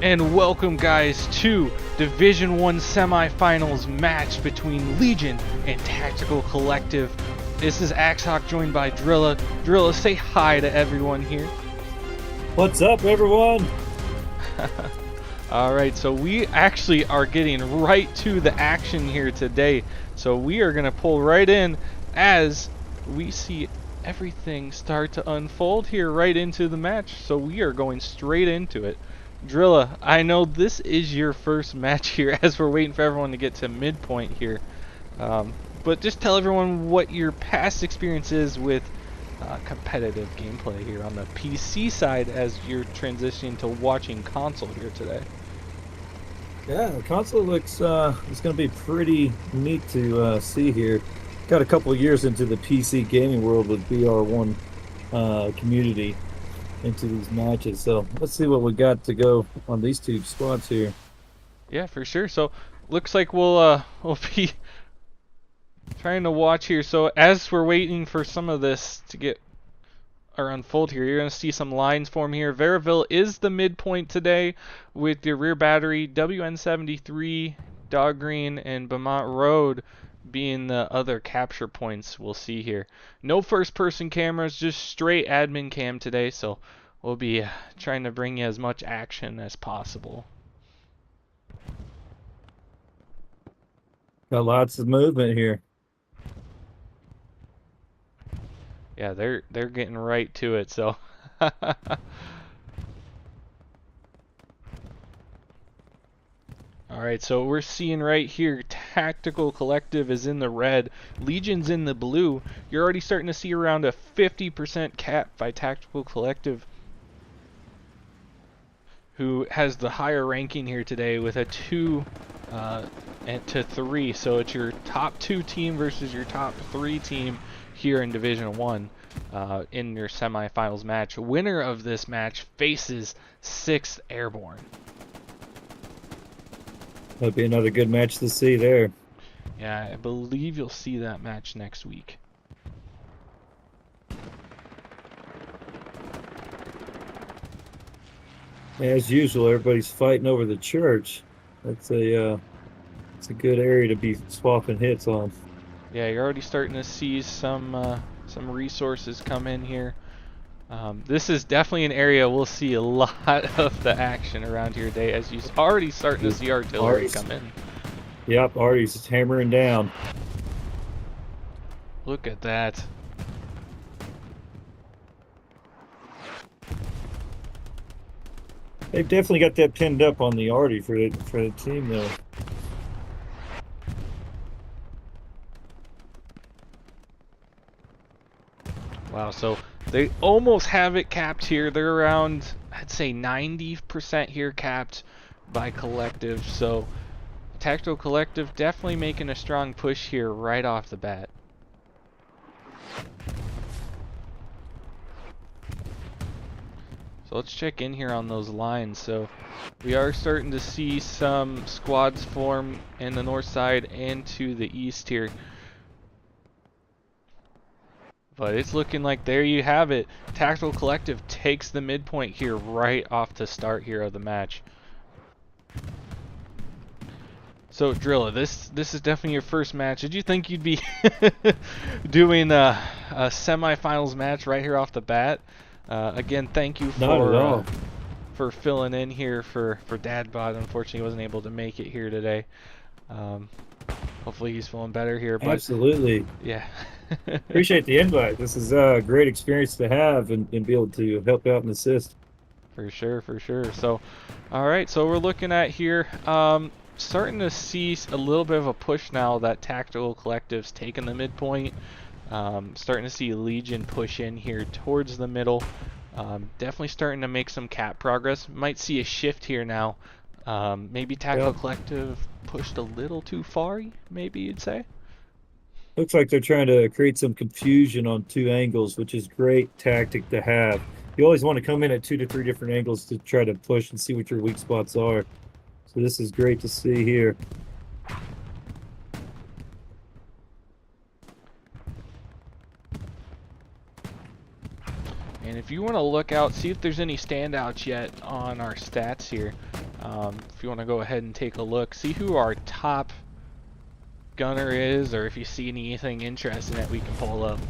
And welcome guys to Division 1 semifinals match between Legion and Tactical Collective. This is Axhawk joined by Drilla. Drilla, say hi to everyone here. What's up, everyone? Alright, so we actually are getting right to the action here today. So we are going to pull right in as we see everything start to unfold here right into the match. So we are going straight into it. Drilla, I know this is your first match here as we're waiting for everyone to get to midpoint here. But just tell everyone what your past experience is with competitive gameplay here on the PC side as you're transitioning to watching console here today. Yeah, the console looks it's going to be pretty neat to see here. Got a couple years into the PC gaming world with BR1 community into these matches, so let's see what we got to go on these two squads here. Yeah, for sure. So looks like we'll be trying to watch here. So as we're waiting for some of this to get or unfold here, you're going to see some lines form here. Veraville is the midpoint today with your rear battery, WN73, Dog Green, and Beaumont Road being the other capture points we'll see here. No first person cameras, just straight admin cam today, so we'll be trying to bring you as much action as possible. Got lots of movement here. Yeah, they're getting right to it, so Alright, so we're seeing right here, Tactical Collective is in the red, Legion's in the blue. You're already starting to see around a 50% cap by Tactical Collective, who has the higher ranking here today with a 2 to 3. So it's your top 2 team versus your top 3 team here in Division 1 in your semifinals match. Winner of this match faces 6th Airborne. That'll be another good match to see there. Yeah, I believe you'll see that match next week. As usual, everybody's fighting over the church. That's it's a good area to be swapping hits on. Yeah, you're already starting to see some resources come in here. This is definitely an area we'll see a lot of the action around here today, as you're already starting to see artillery come in. Yep, Artie's hammering down. Look at that. They've definitely got that pinned up on the Artie for the team, though. Wow, so they almost have it capped here. They're around, I'd say 90% here capped by Collective. So Tactical Collective definitely making a strong push here right off the bat. So let's check in here on those lines. So we are starting to see some squads form in the north side and to the east here. But it's looking like there you have it. Tactical Collective takes the midpoint here right off the start here of the match. So Drilla, this is definitely your first match. Did you think you'd be doing a semifinals match right here off the bat? Again, thank you for filling in here for Dadbot. Unfortunately, he wasn't able to make it here today. Hopefully he's feeling better here. But absolutely. Yeah. Appreciate the invite. This is a great experience to have and be able to help out and assist. For sure, for sure. So, all right. So we're looking at here, starting to see a little bit of a push now that Tactical Collective's taking the midpoint. Starting to see Legion push in here towards the middle. Definitely starting to make some cap progress. Might see a shift here now. Maybe Tactical Collective pushed a little too far, maybe you'd say? Looks like they're trying to create some confusion on 2 angles, which is great tactic to have. You always want to come in at 2 to 3 different angles to try to push and see what your weak spots are. So this is great to see here. And if you want to look out, see if there's any standouts yet on our stats here. If you want to go ahead and take a look, see who our top gunner is, or if you see anything interesting that we can pull up.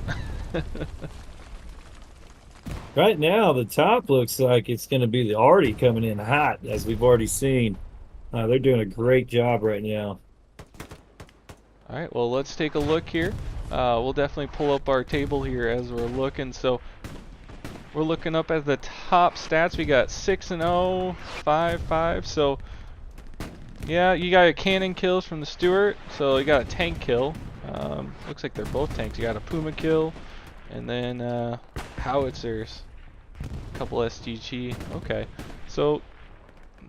Right now, the top looks like it's going to be the Arty coming in hot, as we've already seen. They're doing a great job right now. All right, well, let's take a look here. We'll definitely pull up our table here as we're looking. So we're looking up at the top stats. We got 6-0, 5-5. So yeah, you got a cannon kills from the Stuart. So you got a tank kill. Looks like they're both tanks. You got a Puma kill, and then howitzers, a couple SDG. Okay, so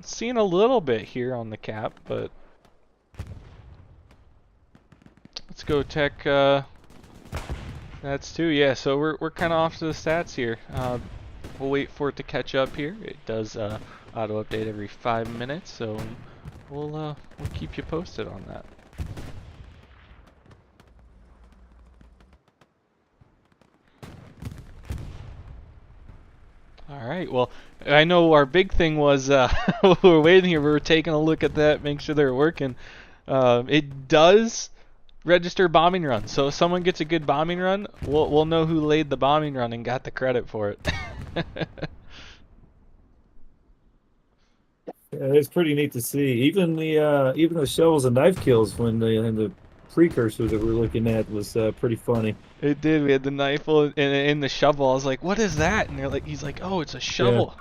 seeing a little bit here on the cap, but let's go tech. That's 2. Yeah, so we're kind of off to the stats here. We'll wait for it to catch up here. It does auto update every 5 minutes, so we'll keep you posted on that. All right. Well, I know our big thing was we're waiting here. We were taking a look at that, make sure they're working. It does register bombing run, so if someone gets a good bombing run, we'll know who laid the bombing run and got the credit for it. It's pretty neat to see. Even the shovels and knife kills when the precursor that we're looking at was pretty funny. It did. We had the knife and the shovel. I was like, "What is that?" And he's like, "Oh, it's a shovel."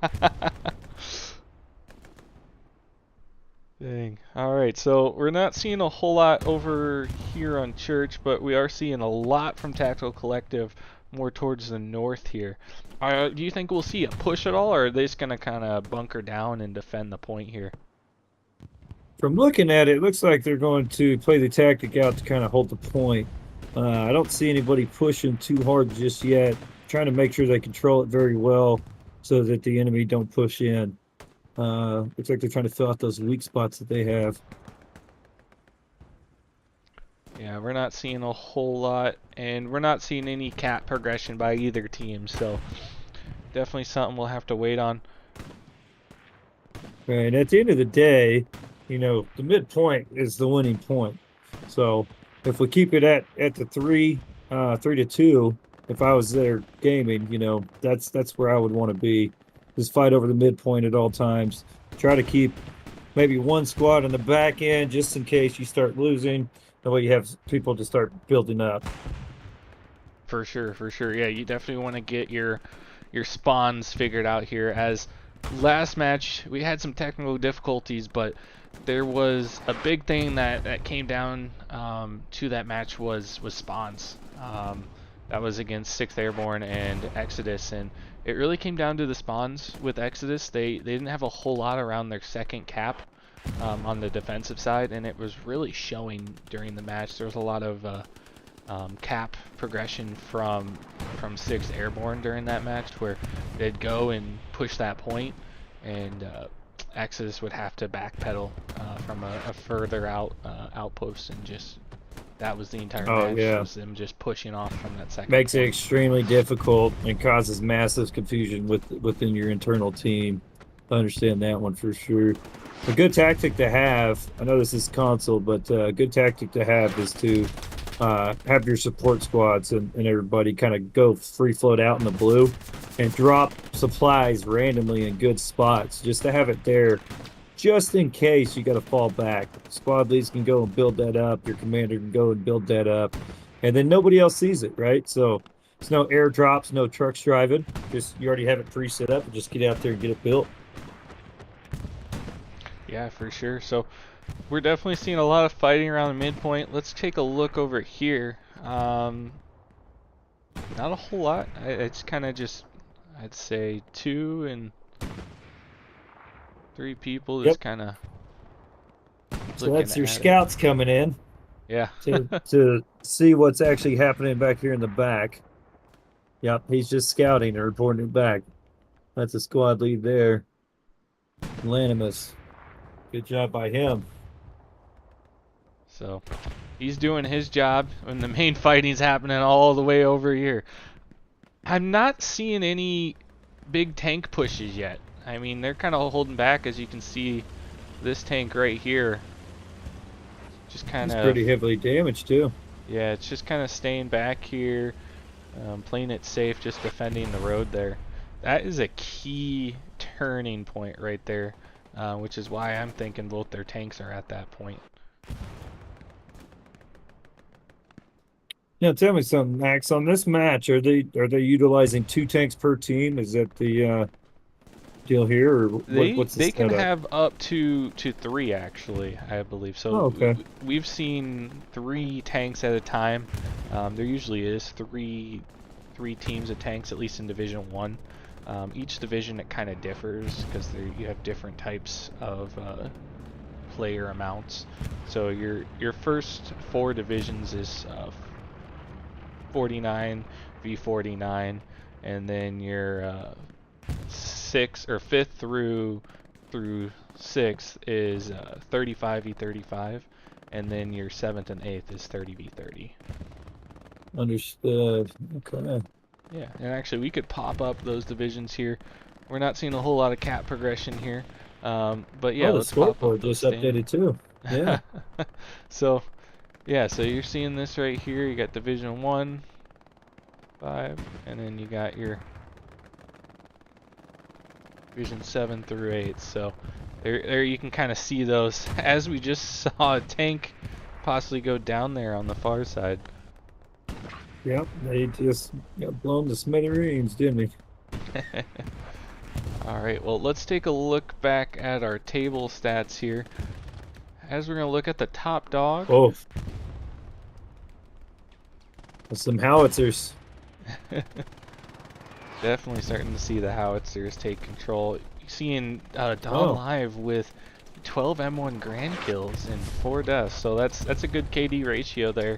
Yeah. Dang. Alright, so we're not seeing a whole lot over here on Church, but we are seeing a lot from Tactical Collective more towards the north here. Do you think we'll see a push at all, or are they just going to kind of bunker down and defend the point here? From looking at it, it looks like they're going to play the tactic out to kind of hold the point. I don't see anybody pushing too hard just yet, trying to make sure they control it very well so that the enemy don't push in. Looks like they're trying to fill out those weak spots that they have. Yeah, we're not seeing a whole lot, and we're not seeing any cap progression by either team, so definitely something we'll have to wait on. Right, and at the end of the day, you know, the midpoint is the winning point. So if we keep it at the 3-2, if I was there gaming, you know, that's where I would want to be. Just fight over the midpoint at all times. Try to keep maybe one squad in the back end just in case you start losing. That way you have people to start building up. For sure, for sure. Yeah, you definitely want to get your spawns figured out here. As last match, we had some technical difficulties, but there was a big thing that came down to that match was spawns. That was against 6th Airborne and Exodus, and it really came down to the spawns with Exodus. They didn't have a whole lot around their second cap on the defensive side, and it was really showing during the match. There was a lot of cap progression from 6th Airborne during that match, where they'd go and push that point, and Exodus would have to backpedal from a further outpost, and just that was the entire match. Yeah. Was them just pushing off from that second. Makes it extremely difficult and causes massive confusion within your internal team. I understand that one for sure. A good tactic to have, I know this is console, but a good tactic to have is to have your support squads and everybody kind of go free float out in the blue and drop supplies randomly in good spots, just to have it there just in case you got to fall back. Squad leads can go and build that up. Your commander can go and build that up. And then nobody else sees it, right? So there's no airdrops, no trucks driving. Just you already have it pre-set up and just get out there and get it built. Yeah, for sure. So we're definitely seeing a lot of fighting around the midpoint. Let's take a look over here. Not a whole lot. It's kind of just, I'd say 2 and 3 people just kind of. So that's your scouts coming in. Yeah. to see what's actually happening back here in the back. Yep, he's just scouting and reporting it back. That's a squad lead there. Lanimus. Good job by him. So he's doing his job when the main fighting's happening all the way over here. I'm not seeing any big tank pushes yet. I mean, they're kind of holding back, as you can see. This tank right here, just kind He's of, pretty heavily damaged too. yeah, it's just kind of staying back here, playing it safe, just defending the road there. That is a key turning point right there, which is why I'm thinking both their tanks are at that point. Now tell me something, Max. On this match, are they utilizing 2 tanks per team? Is that the deal here, or what's the They can setup? have up to 3 actually, I believe. So Oh, okay. we've seen 3 tanks at a time. There usually is three teams of tanks, at least in Division 1. Each division, it kind of differs because you have different types of player amounts. So your first 4 divisions is 49 v 49, and then your 6 or 5th through 6th is 35 v 35, and then your 7th and 8th is 30 v 30. Understood. Okay. Yeah, and actually we could pop up those divisions here. We're not seeing a whole lot of cap progression here, but yeah, Oh, the let's pop up scoreboard those just standings. updated too. Yeah. So yeah, so you're seeing this right here. You got Division 1, 5, and then you got your Division 7 through 8. So there you can kind of see those, as we just saw a tank possibly go down there on the far side. Yep. They just got blown to smithereens, didn't they? Alright, well, let's take a look back at our table stats here. As we're going to look at the top dog. Oh, some howitzers. Definitely starting to see the howitzers take control. You're seeing Don Oh, live with 12 M1 grand kills and 4 deaths, so that's a good KD ratio there.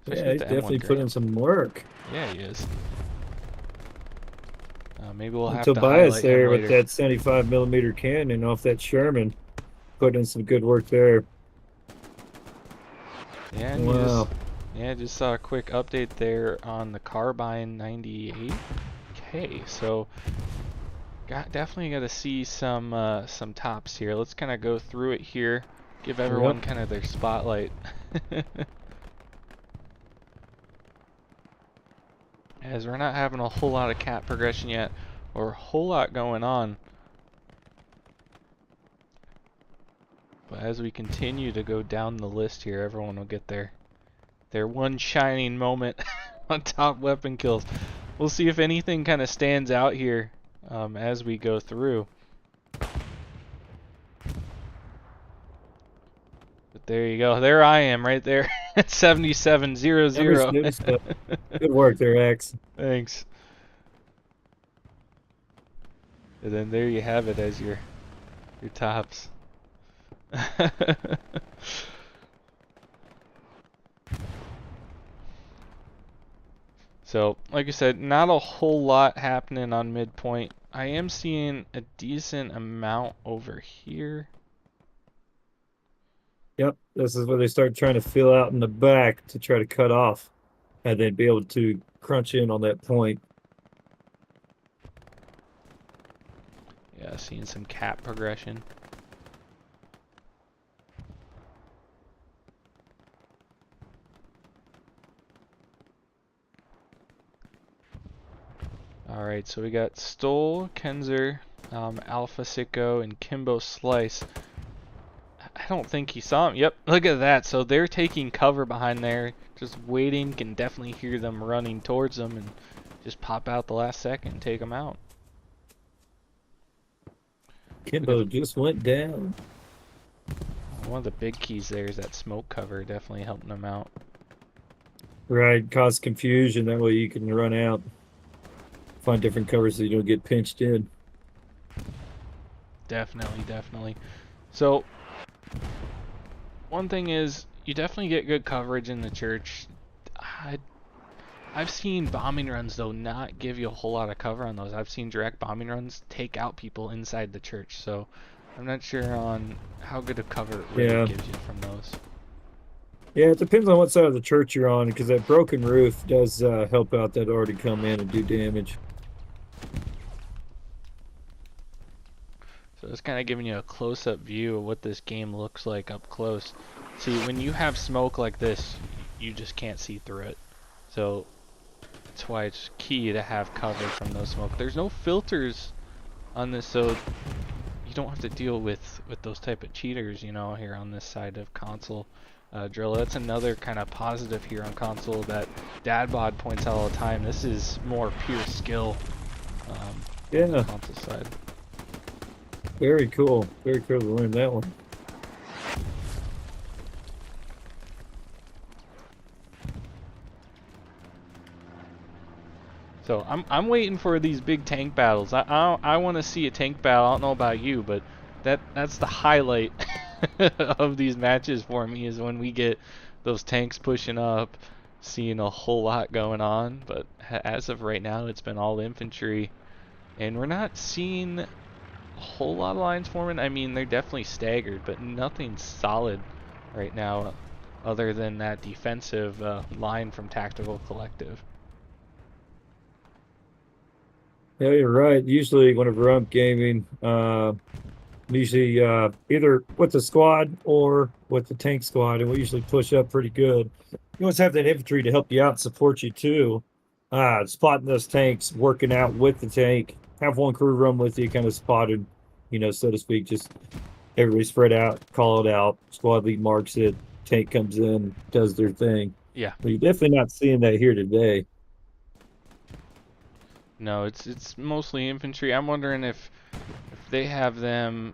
Especially yeah, with he's the definitely M1 put in grand. some work. Yeah, he is. Maybe we'll have to Tobias highlight him there with later. that 75 millimeter cannon off that Sherman, putting in some good work there. Yeah, and Wow. just saw a quick update there on the carbine 98K. So definitely got to see some tops here. Let's kind of go through it here, give Yep. everyone kind of their spotlight. As we're not having a whole lot of cap progression yet, or a whole lot going on. But as we continue to go down the list here, everyone will get their one shining moment on top weapon kills. We'll see if anything kind of stands out here as we go through. But there you go. There I am right there at 7700. Good stuff. Good work there, X. Thanks. And then there you have it as your tops. So, like I said, not a whole lot happening on midpoint. I am seeing a decent amount over here. Yep, this is where they start trying to fill out in the back to try to cut off, and then be able to crunch in on that point. Yeah, seeing some cap progression. Alright, so we got Stoll, Qonzer, Alpha Sicko, and Kimbo Slice. I don't think he saw him. Yep, look at that. So they're taking cover behind there, just waiting. Can definitely hear them running towards them and just pop out the last second and take them out. Kimbo just went down. One of the big keys there is that smoke cover, definitely helping them out. Right, cause confusion. That way you can run out, find different covers so you don't get pinched in. Definitely, definitely. So, one thing is, you definitely get good coverage in the church. I've seen bombing runs, though, not give you a whole lot of cover on those. I've seen direct bombing runs take out people inside the church, so I'm not sure on how good a cover it really gives you from those. Yeah, it depends on what side of the church you're on, because that broken roof does help out that already come in and do damage. So it's kind of giving you a close-up view of what this game looks like up close. See, when you have smoke like this, you just can't see through it. So that's why it's key to have cover from those smoke. There's no filters on this, so you don't have to deal with those type of cheaters, you know, here on this side of console. Drill. That's another kind of positive here on console that Dadbod points out all the time. This is more pure skill on the console side. Very cool. Very cool to learn that one. So I'm waiting for these big tank battles. I want to see a tank battle. I don't know about you, but that's the highlight of these matches for me, is when we get those tanks pushing up, seeing a whole lot going on. But as of right now, it's been all infantry, and we're not seeing a whole lot of lines forming. I mean, they're definitely staggered, but nothing solid right now, other than that defensive line from Tactical Collective. Yeah, you're right. Usually, whenever I'm gaming, usually either with the squad or with the tank squad, and we usually push up pretty good. You always have that infantry to help you out and support you too. Spotting those tanks, working out with the tank, have one crew run with you, kind of spotted, you know, so to speak. Just everybody spread out, call it out. Squad lead marks it. Tank comes in, does their thing. Yeah. But you're definitely not seeing that here today. No, it's mostly infantry. I'm wondering if they have them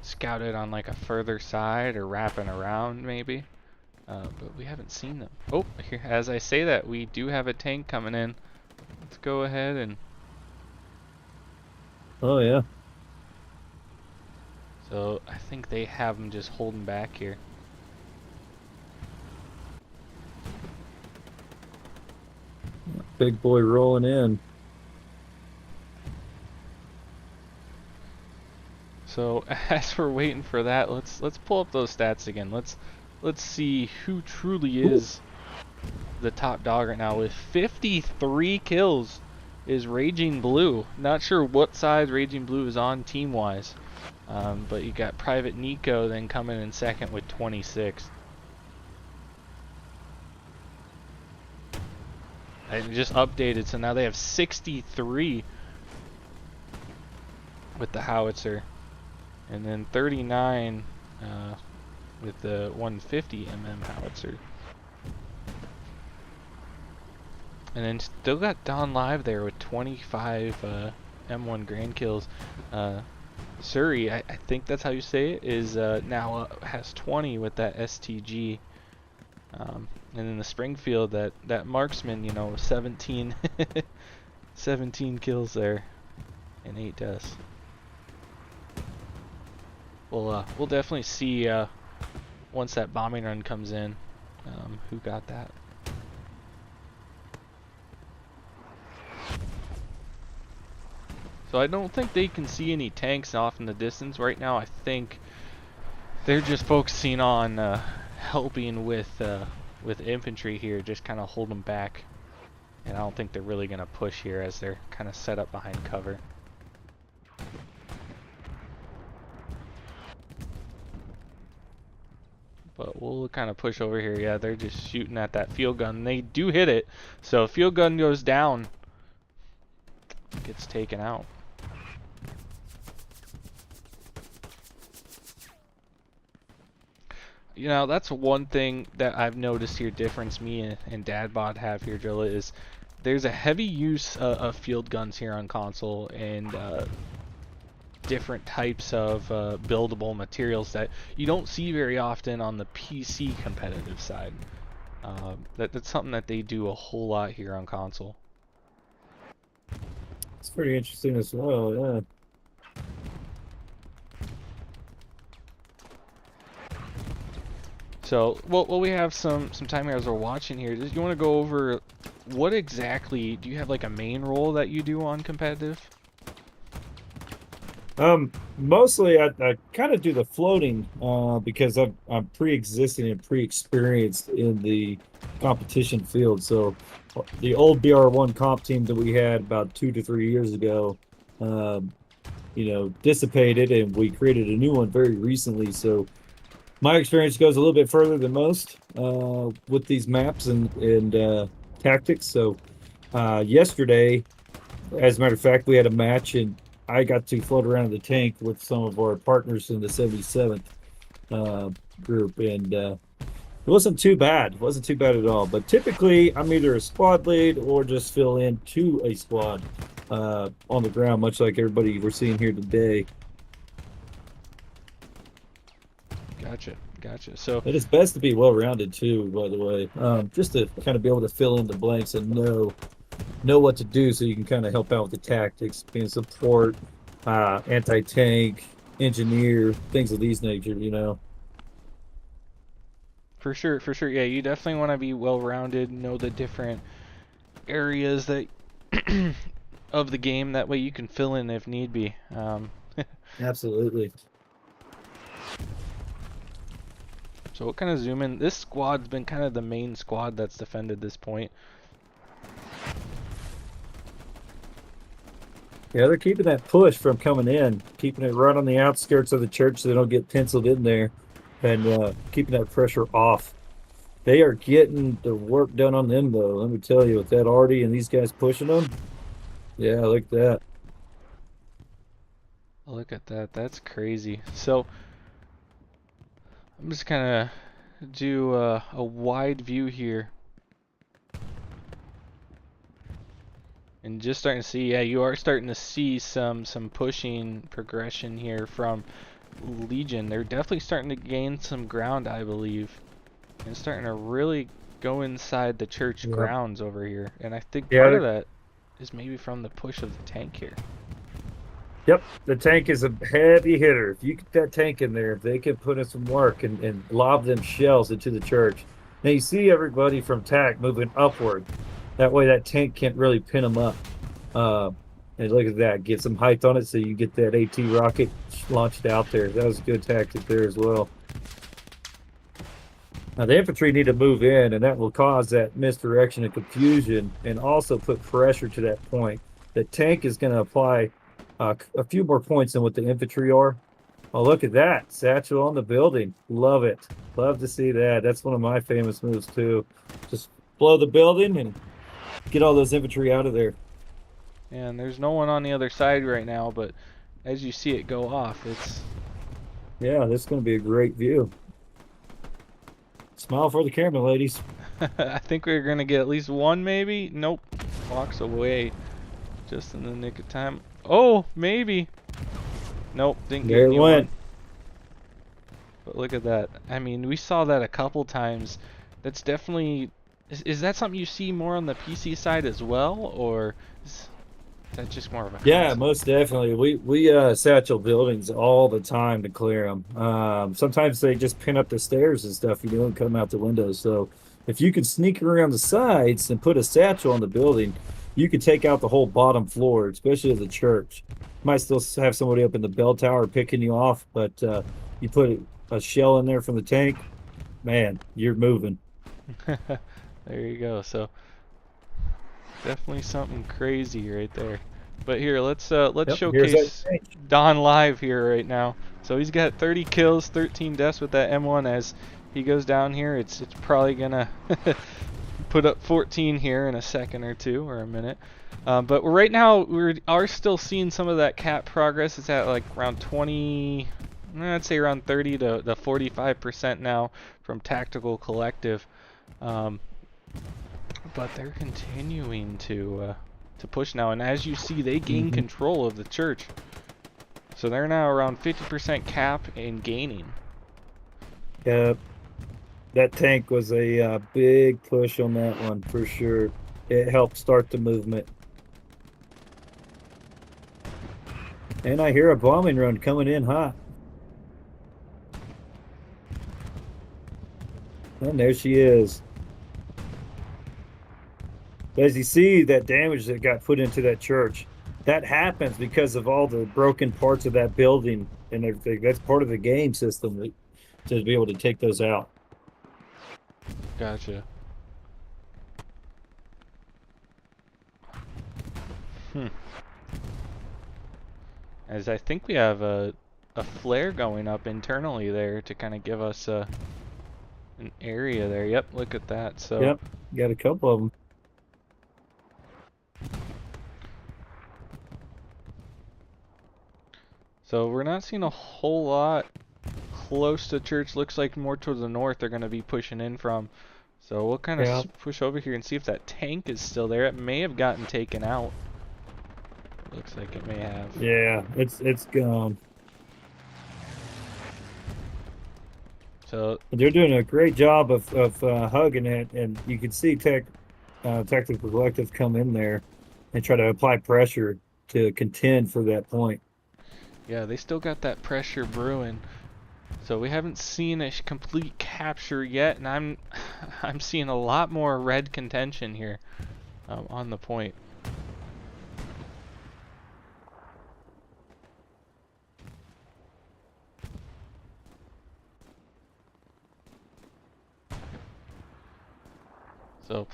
scouted on like a further side or wrapping around maybe. But we haven't seen them. Oh, here, as I say that, we do have a tank coming in. Let's go ahead and... Oh, yeah. So I think they have them just holding back here. Big boy rolling in. So as we're waiting for that, let's pull up those stats again. Let's see who truly is the top dog right now with 53 kills. Is Raging Blue. Not sure what side Raging Blue is on team-wise, but you got Private Nico then coming in second with 26. I just updated, so now they have 63 with the howitzer, and then 39 with the 150 howitzer. And then still got Don Live there with 25 M1 grand kills. Surrey, I think that's how you say it, is now has 20 with that STG. And then the Springfield, that marksman, you know, 17 17 kills there and 8 deaths. We'll definitely see once that bombing run comes in who got that. So I don't think they can see any tanks off in the distance right now. I think they're just focusing on helping with infantry here, just kind of hold them back. And I don't think they're really going to push here as they're kind of set up behind cover. But we'll kind of push over here. Yeah, they're just shooting at that field gun. They do hit it. So field gun goes down, gets taken out. You know, that's one thing that I've noticed here, difference me and Dadbot have here, Drilla, is there's a heavy use of field guns here on console, and different types of buildable materials that you don't see very often on the PC competitive side. That's something that they do a whole lot here on console. It's pretty interesting as well, yeah. So, well, we have some time here as we're watching here. Do you want to go over what exactly, do you have like a main role that you do on competitive? Mostly I kind of do the floating because I'm pre-existing and pre-experienced in the competition field. So the old BR1 comp team that we had about 2 to 3 years ago, dissipated, and we created a new one very recently. So my experience goes a little bit further than most with these maps and tactics. So yesterday, as a matter of fact, we had a match, and I got to float around in the tank with some of our partners in the 77th group, and it wasn't too bad. It wasn't too bad at all. But typically, I'm either a squad lead or just fill in to a squad on the ground, much like everybody we're seeing here today. Gotcha. So It is best to be well-rounded too, by the way, just to kind of be able to fill in the blanks and know what to do, so you can kind of help out with the tactics, being support, anti-tank, engineer, things of these nature. for sure, yeah, you definitely want to be well-rounded, know the different areas that of the game. That way you can fill in if need be. Absolutely. So we'll kind of zoom in. This squad's been kind of the main squad that's defended this point. Yeah, they're keeping that push from coming in, keeping it right on the outskirts of the church so they don't get penciled in there, and keeping that pressure off. They are getting the work done on them, though. Let me tell you, with that Artie and these guys pushing them, yeah, look at that. Look at that. That's crazy. So I'm just kind of do a wide view here. And just starting to see, yeah, you are starting to see some pushing progression here from Legion. They're definitely starting to gain some ground, I believe. And starting to really go inside the church Yep. grounds over here. And I think Yeah, part of that is maybe from the push of the tank here. yep. The tank is a heavy hitter. If you get that tank in there, they can put in some work and lob them shells into the church. Now you see everybody from TAC moving upward. That way that tank can't really pin them up. Uh, and look at that. Get some height on it so you get that AT rocket launched out there. That was a good tactic there as well. Now the infantry need to move in, and that will cause that misdirection and confusion, and also put pressure to that point. The tank is going to apply a few more points than what the infantry are. Oh, look at that. Satchel on the building. Love it. Love to see that. That's one of my famous moves, too. Just blow the building and get all those infantry out of there. And there's no one on the other side right now, but as you see it go off, it's... Yeah, this is going to be a great view. Smile for the camera, ladies. I think we're going to get at least one, maybe? Nope. Walks away just in the nick of time. Oh, maybe. Nope, didn't get There it anyone. went. But look at that. I mean, we saw that a couple times. That's definitely... Is that something you see more on the PC side as well, or is that just more of a Yeah, console? most definitely. We satchel buildings all the time to clear them. Sometimes they just pin up the stairs and stuff, and come out the windows. So if you can sneak around the sides and put a satchel on the building, you could take out the whole bottom floor, especially of the church. Might still have somebody up in the bell tower picking you off, but you put a shell in there from the tank, man, you're moving. There you go. So definitely something crazy right there. But here, let's Yep, here's that showcase tank. Don live here right now. So he's got 30 kills, 13 deaths with that M1. As he goes down here, it's probably gonna put up 14 here in a second or two or a minute. But right now we are still seeing some of that cap progress. It's at like around 20, I'd say around 30 to 45% now from Tactical Collective. But they're continuing to push now, and as you see, they gain control of the church. So they're now around 50% cap and gaining. Yeah, that tank was a big push on that one for sure. It helped start the movement. And I hear a bombing run coming in hot. And there she is. As you see that damage that got put into that church, that happens because of all the broken parts of that building and everything. That's part of the game system to be able to take those out. Gotcha. As I think we have a flare going up internally there to kind of give us an area there. Yep, look at that. So Yep, got a couple of them. we're not seeing a whole lot close to church. Looks like more towards the north they're going to be pushing in from. So we'll kind of Yeah, push over here and see if that tank is still there. It may have gotten taken out. Looks like it may have. yeah, it's gone. So They're doing a great job of hugging it, and you can see Tactical Collective come in there and try to apply pressure to contend for that point. yeah, they still got that pressure brewing. So we haven't seen a complete capture yet, and I'm seeing a lot more red contention here on the point. So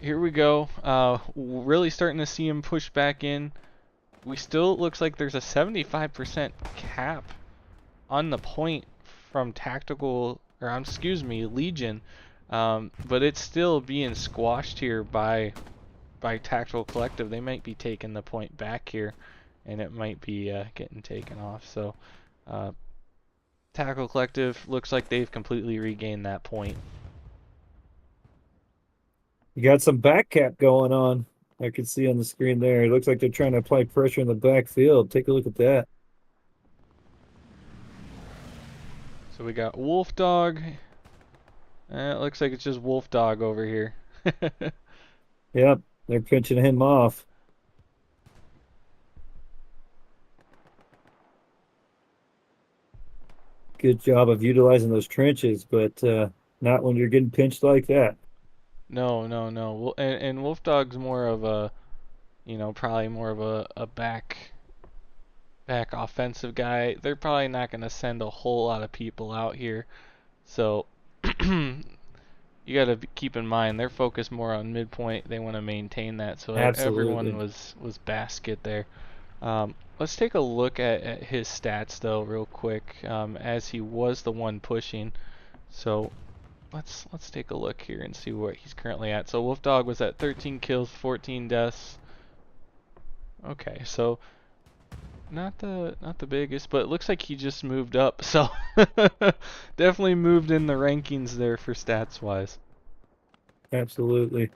here we go. Really starting to see him push back in. We still, it looks like there's a 75% cap on the point from tactical, or excuse me, Legion, but it's still being squashed here by Tactical Collective. They might be taking the point back here, and it might be getting taken off. So Tactical Collective looks like they've completely regained that point. You got some back cap going on. I can see on the screen there. It looks like they're trying to apply pressure in the backfield. Take a look at that. So we got Wolf Dog. It looks like it's just Wolf Dog over here. Yep, they're pinching him off. Good job of utilizing those trenches, but not when you're getting pinched like that. No, no, no. And Wolf Dog's more of a, probably more of a back offensive guy. They're probably not going to send a whole lot of people out here. So you got to keep in mind they're focused more on midpoint. They want to maintain that. So everyone Absolutely. was basket there. Let's take a look at his stats though, real quick, as he was the one pushing. So let's take a look here and see what he's currently at. So Wolf Dog was at 13 kills, 14 deaths. Okay, so not the biggest, but it looks like he just moved up. So definitely moved in the rankings there for stats wise. Absolutely.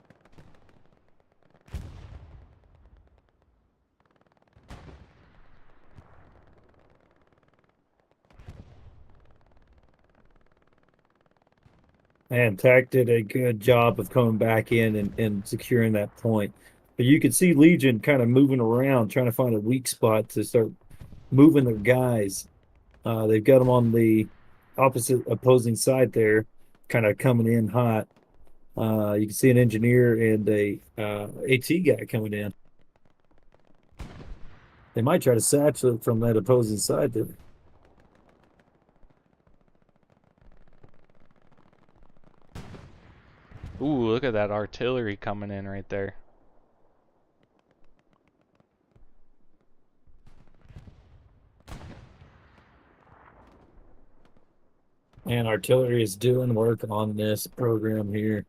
And Tack did a good job of coming back in and securing that point. But you could see Legion kind of moving around, trying to find a weak spot to start moving their guys. They've got them on the opposite opposing side there, kind of coming in hot. You can see an engineer and a AT guy coming in. They might try to satch it from that opposing side there. Ooh, look at that artillery coming in right there. And artillery is doing work on this program here.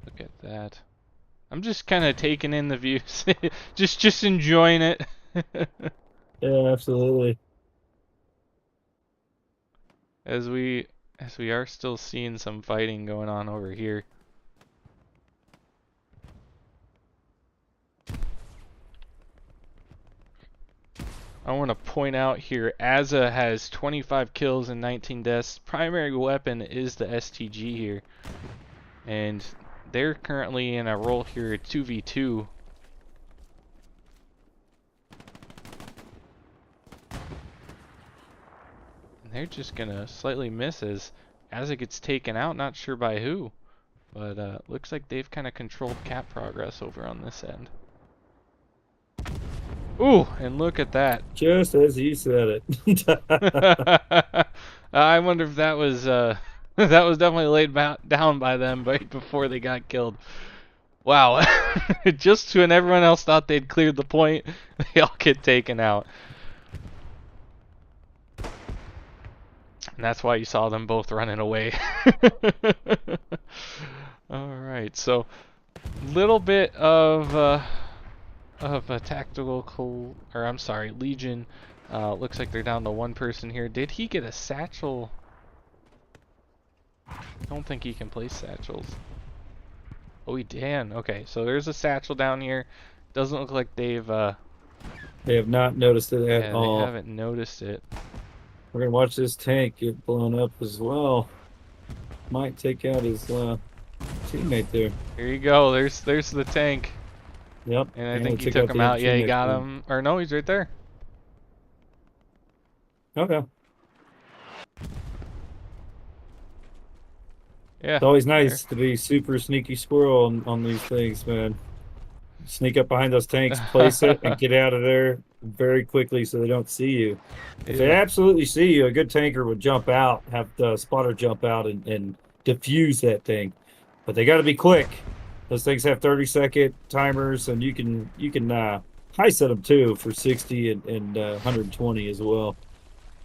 Look at that. I'm just kind of taking in the views, just enjoying it. Yeah, absolutely. as we as we are still seeing some fighting going on over here. I want to point out here, Asa has 25 kills and 19 deaths. Primary weapon is the STG here, and they're currently in a role here 2v2. And they're just gonna slightly miss as as it gets taken out, not sure by who. But looks like they've kind of controlled cap progress over on this end. Ooh, and look at that. Just as you said it. I wonder if that was that was definitely laid down by them right before they got killed. Wow. Just when everyone else thought they'd cleared the point, they all get taken out. And that's why you saw them both running away. Alright, so little bit of a tactical or I'm sorry, Legion. Looks like they're down to one person here. Did he get a satchel? I don't think he can place satchels. Oh, he can. Okay, so there's a satchel down here. Doesn't look like they've They have not noticed it at all. They haven't noticed it. We're gonna watch this tank get blown up as well. Might take out his teammate there. Here you go. There's the tank. Yep. And I think he took him out. Yeah, he got him. Or no, he's right there. Okay. Yeah. It's always nice to be super sneaky squirrel on these things, man. Sneak up behind those tanks, place it, and get out of there very quickly so they don't see you. If they absolutely see you, a good tanker would jump out, have the spotter jump out and defuse that thing. But they got to be quick. Those things have 30-second timers, and you can high set them too for 60 and 120 as well.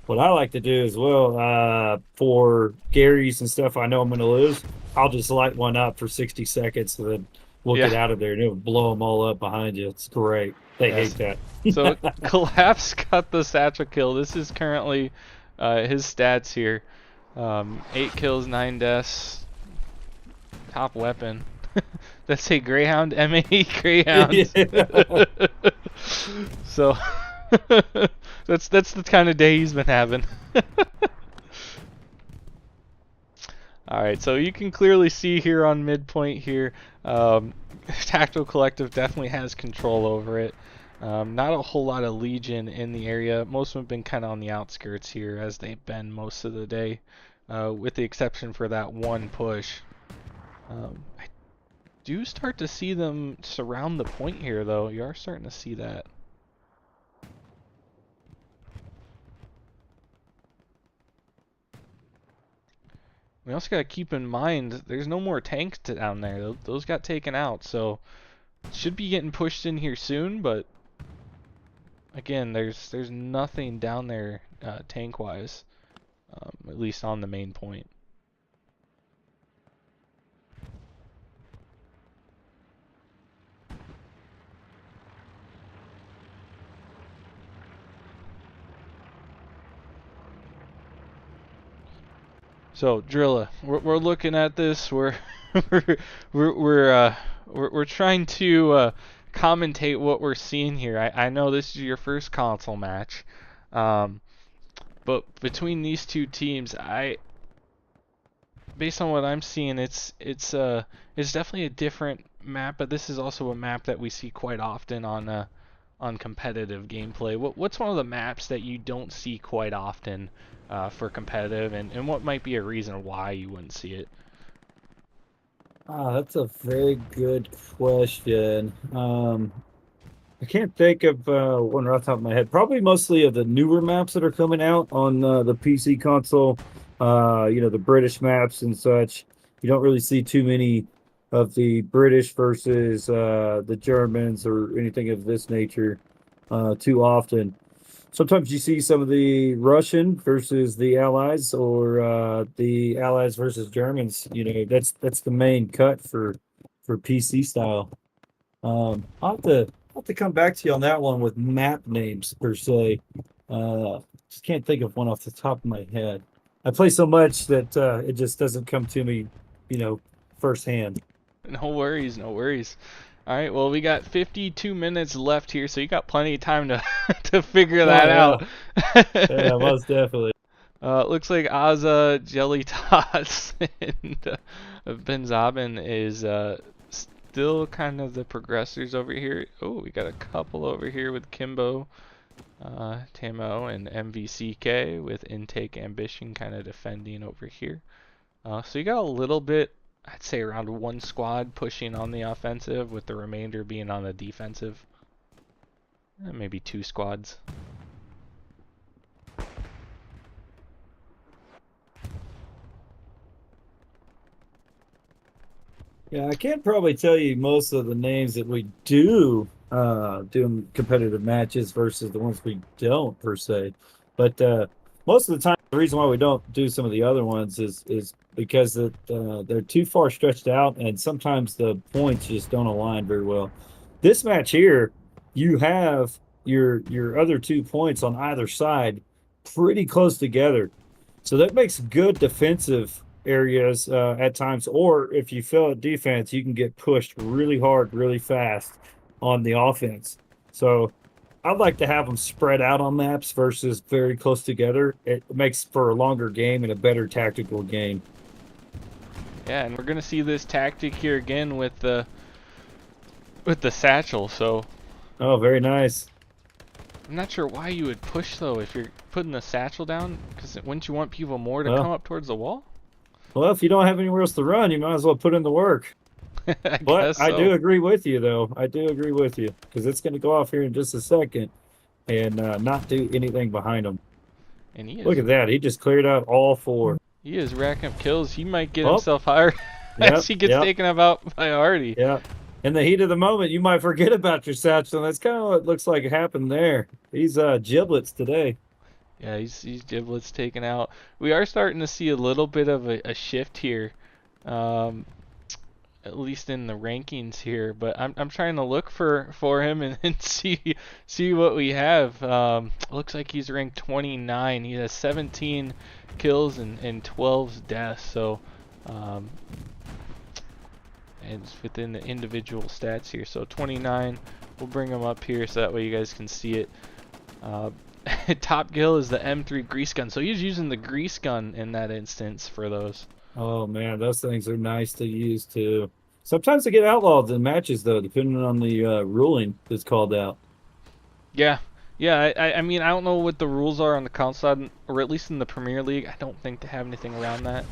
What I like to do as well, for Gary's and stuff I know I'm going to lose, I'll just light one up for 60 seconds and then we'll get out of there and it'll blow them all up behind you. It's great. They hate that. So Collapse got the satchel kill. This is currently his stats here. 8 kills, 9 deaths. Top weapon. That's a Greyhound, MA Greyhound. So that's the kind of day he's been having. Alright, so you can clearly see here on Midpoint here, Tactical Collective definitely has control over it. Not a whole lot of Legion in the area. Most of them have been kind of on the outskirts here, as they've been most of the day, with the exception for that one push. I do start to see them surround the point here, though. You are starting to see that. We also got to keep in mind there's no more tanks down there. Those got taken out, so should be getting pushed in here soon. But again, there's nothing down there tank-wise, at least on the main point. So Drilla, we're looking at this. We're we're trying to commentate what we're seeing here. I know this is your first console match, but between these two teams, based on what I'm seeing, it's definitely a different map. But this is also a map that we see quite often on competitive gameplay. What's one of the maps that you don't see quite often for competitive, and what might be a reason why you wouldn't see it? That's a very good question. I can't think of one right off the top of my head. Probably mostly of the newer maps that are coming out on the PC console. The British maps and such. You don't really see too many of the British versus the Germans or anything of this nature too often. Sometimes you see some of the Russian versus the Allies, or the Allies versus Germans. That's the main cut for PC style. I'll have to come back to you on that one with map names per se. Just can't think of one off the top of my head. I play so much that it just doesn't come to me, firsthand. No worries, no worries. All right, well, we got 52 minutes left here, so you got plenty of time to to figure that out. Yeah, most definitely. Looks like Azza, Jelly Tots, and Benzabin is still kind of the progressors over here. Oh, we got a couple over here with Kimbo, Tamo, and MVCK with Intake Ambition kind of defending over here. So you got a little bit, I'd say around one squad pushing on the offensive, with the remainder being on the defensive. Maybe two squads. Yeah, I can't probably tell you most of the names that we do doing competitive matches versus the ones we don't per se. But most of the time, the reason why we don't do some of the other ones is because they're too far stretched out, and sometimes the points just don't align very well. This match here, you have your other 2 points on either side pretty close together. So that makes good defensive areas at times, or if you fail at defense, you can get pushed really hard, really fast on the offense. So I'd like to have them spread out on maps versus very close together. It makes for a longer game and a better tactical game. Yeah, and we're gonna see this tactic here again with the satchel. So Oh, very nice. I'm not sure why you would push though if you're putting the satchel down, because wouldn't you want people more to come Well, up towards the wall? well, if you don't have anywhere else to run, you might as well put in the work. I But guess I do so. agree with you, though. I do agree with you because it's going to go off here in just a second and not do anything behind him. And he Look is at that. He just cleared out all four. he is racking up kills. He might get Oh, himself higher yep, as he gets yep, taken out by Artie. yep. In the heat of the moment, you might forget about your satchel. That's kind of what looks like happened there. He's giblets today. Yeah, he's giblets taken out. We are starting to see a little bit of a shift here. Um, at least in the rankings here, but I'm trying to look for him and see what we have. Looks like he's ranked 29. He has 17 kills and 12 deaths. So, um, and it's within the individual stats here. So 29. We'll bring him up here so that way you guys can see it. Uh, top kill is the M3 grease gun. So he's using the grease gun in that instance for those. Oh man, those things are nice to use too. Sometimes they get outlawed in matches though, depending on the ruling that's called out. Yeah, yeah. I mean, I don't know what the rules are on the console side, or at least in the Premier League. I don't think they have anything around that.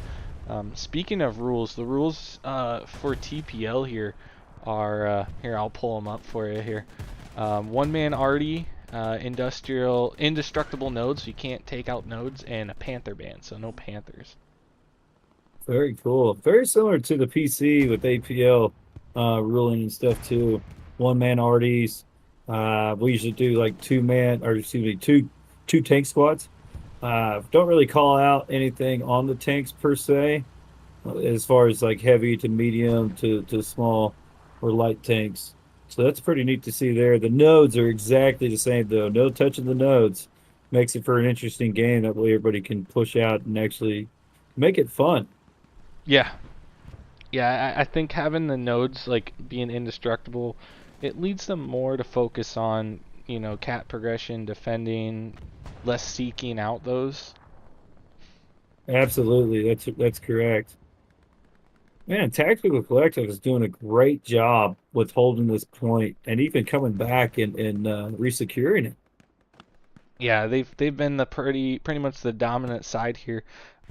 Speaking of rules, the rules for TPL here are here. I'll pull them up for you here. One man arty, indestructible nodes. So you can't take out nodes, and a panther ban. So no panthers. Very cool. Very similar to the PC with APL ruling and stuff too. One man RDs. We usually do like 2 man, or excuse me, two tank squads. Don't really call out anything on the tanks per se, as far as like heavy to medium to small or light tanks. So that's pretty neat to see there. The nodes are exactly the same though. No touching the nodes. Makes it for an interesting game. That way everybody can push out and actually make it fun. Yeah, yeah. I think having the nodes like being indestructible, it leads them more to focus on cat progression, defending, less seeking out those. Absolutely, that's correct. Man, Tactical Collective is doing a great job with holding this point and even coming back and resecuring it. Yeah, they've been the pretty much the dominant side here.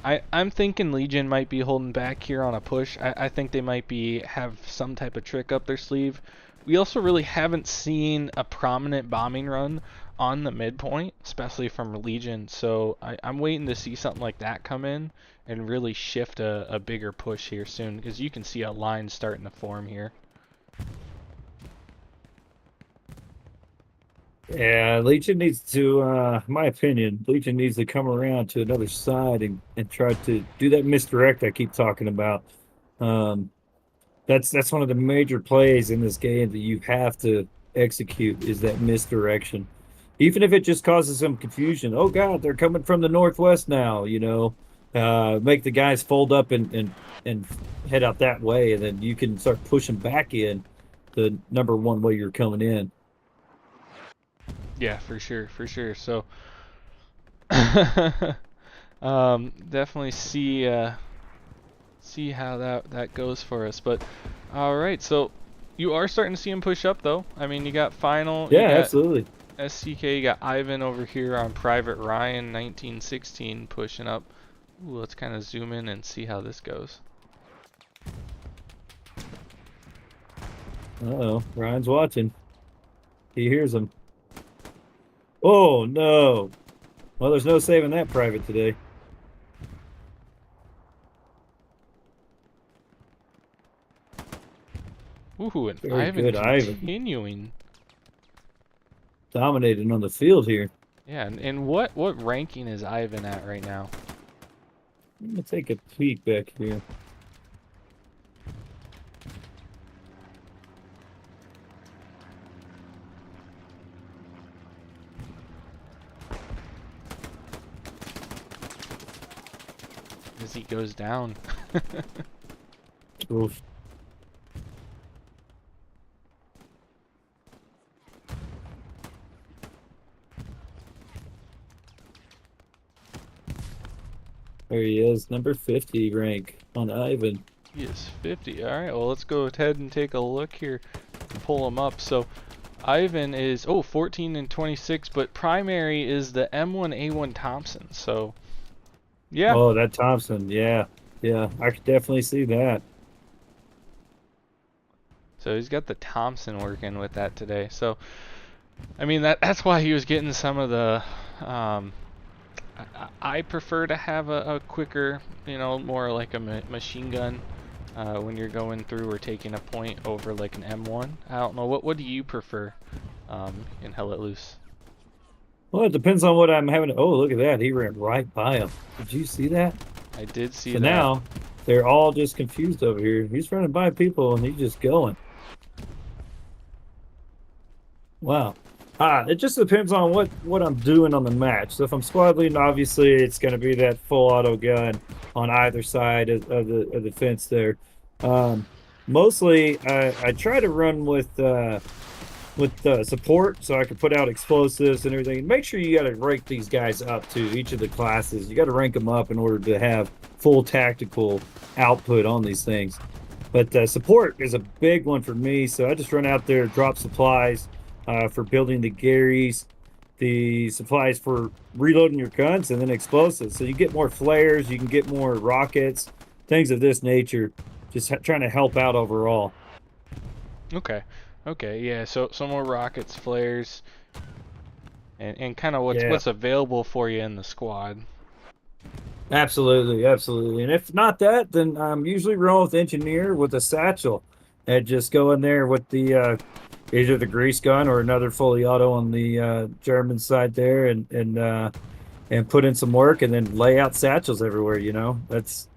I'm thinking Legion might be holding back here on a push. I think they might be have some type of trick up their sleeve. We also really haven't seen a prominent bombing run on the midpoint, especially from Legion. So I'm waiting to see something like that come in and really shift a bigger push here soon, because you can see a line starting to form here. Yeah, Legion needs to, my opinion, Legion needs to come around to another side and try to do that misdirect I keep talking about. Um, that's one of the major plays in this game that you have to execute is that misdirection. Even if it just causes some confusion. Oh God, they're coming from the northwest now, make the guys fold up and head out that way, and then you can start pushing back in the number one way you're coming in. Yeah, for sure, for sure. So definitely see how that goes for us. But all right, so you are starting to see him push up though. I mean, you got Final, Yeah, you got absolutely. SCK, you got Ivan over here on Private Ryan 1916 pushing up. Ooh, let's kind of zoom in and see how this goes. Uh-oh, Ryan's watching. He hears him. Oh, no. Well, there's no saving that private today. Ooh, and Very Ivan good, Ivan. continuing. Dominating on the field here. Yeah, and what ranking is Ivan at right now? I'm gonna take a peek back here. As he goes down. Oof. There he is, number 50 rank on Ivan. He is 50. All right, well, let's go ahead and take a look here and pull him up. So Ivan is 14 and 26, but primary is the M1A1 Thompson. So yeah. Oh, that Thompson, yeah. Yeah, I could definitely see that. So he's got the Thompson working with that today. So I mean that's why he was getting some of the I prefer to have a quicker, more like a machine gun when you're going through or taking a point over like an M1. I don't know, what do you prefer in Hell Let Loose? Well, it depends on what I'm having. Oh, look at that. He ran right by him. Did you see that? I did see So that. now they're all just confused over here. He's running by people and he's just going. Wow. It just depends on what I'm doing on the match. So if I'm squad leading, obviously it's going to be that full auto gun on either side of the fence there. Mostly, I try to run with support, so I can put out explosives and everything. And make sure you got to rank these guys up to each of the classes. You got to rank them up in order to have full tactical output on these things. But support is a big one for me, so I just run out there, drop supplies for building the Garys, the supplies for reloading your guns, and then explosives. So you get more flares, you can get more rockets, things of this nature. Just trying to help out overall. Okay. Okay, yeah, so some more rockets, flares, and kind of Yeah. what's available for you in the squad. Absolutely, absolutely. And if not that, then I'm usually rolling with engineer with a satchel and just go in there with the either the grease gun or another fully auto on the German side there and put in some work and then lay out satchels everywhere, That's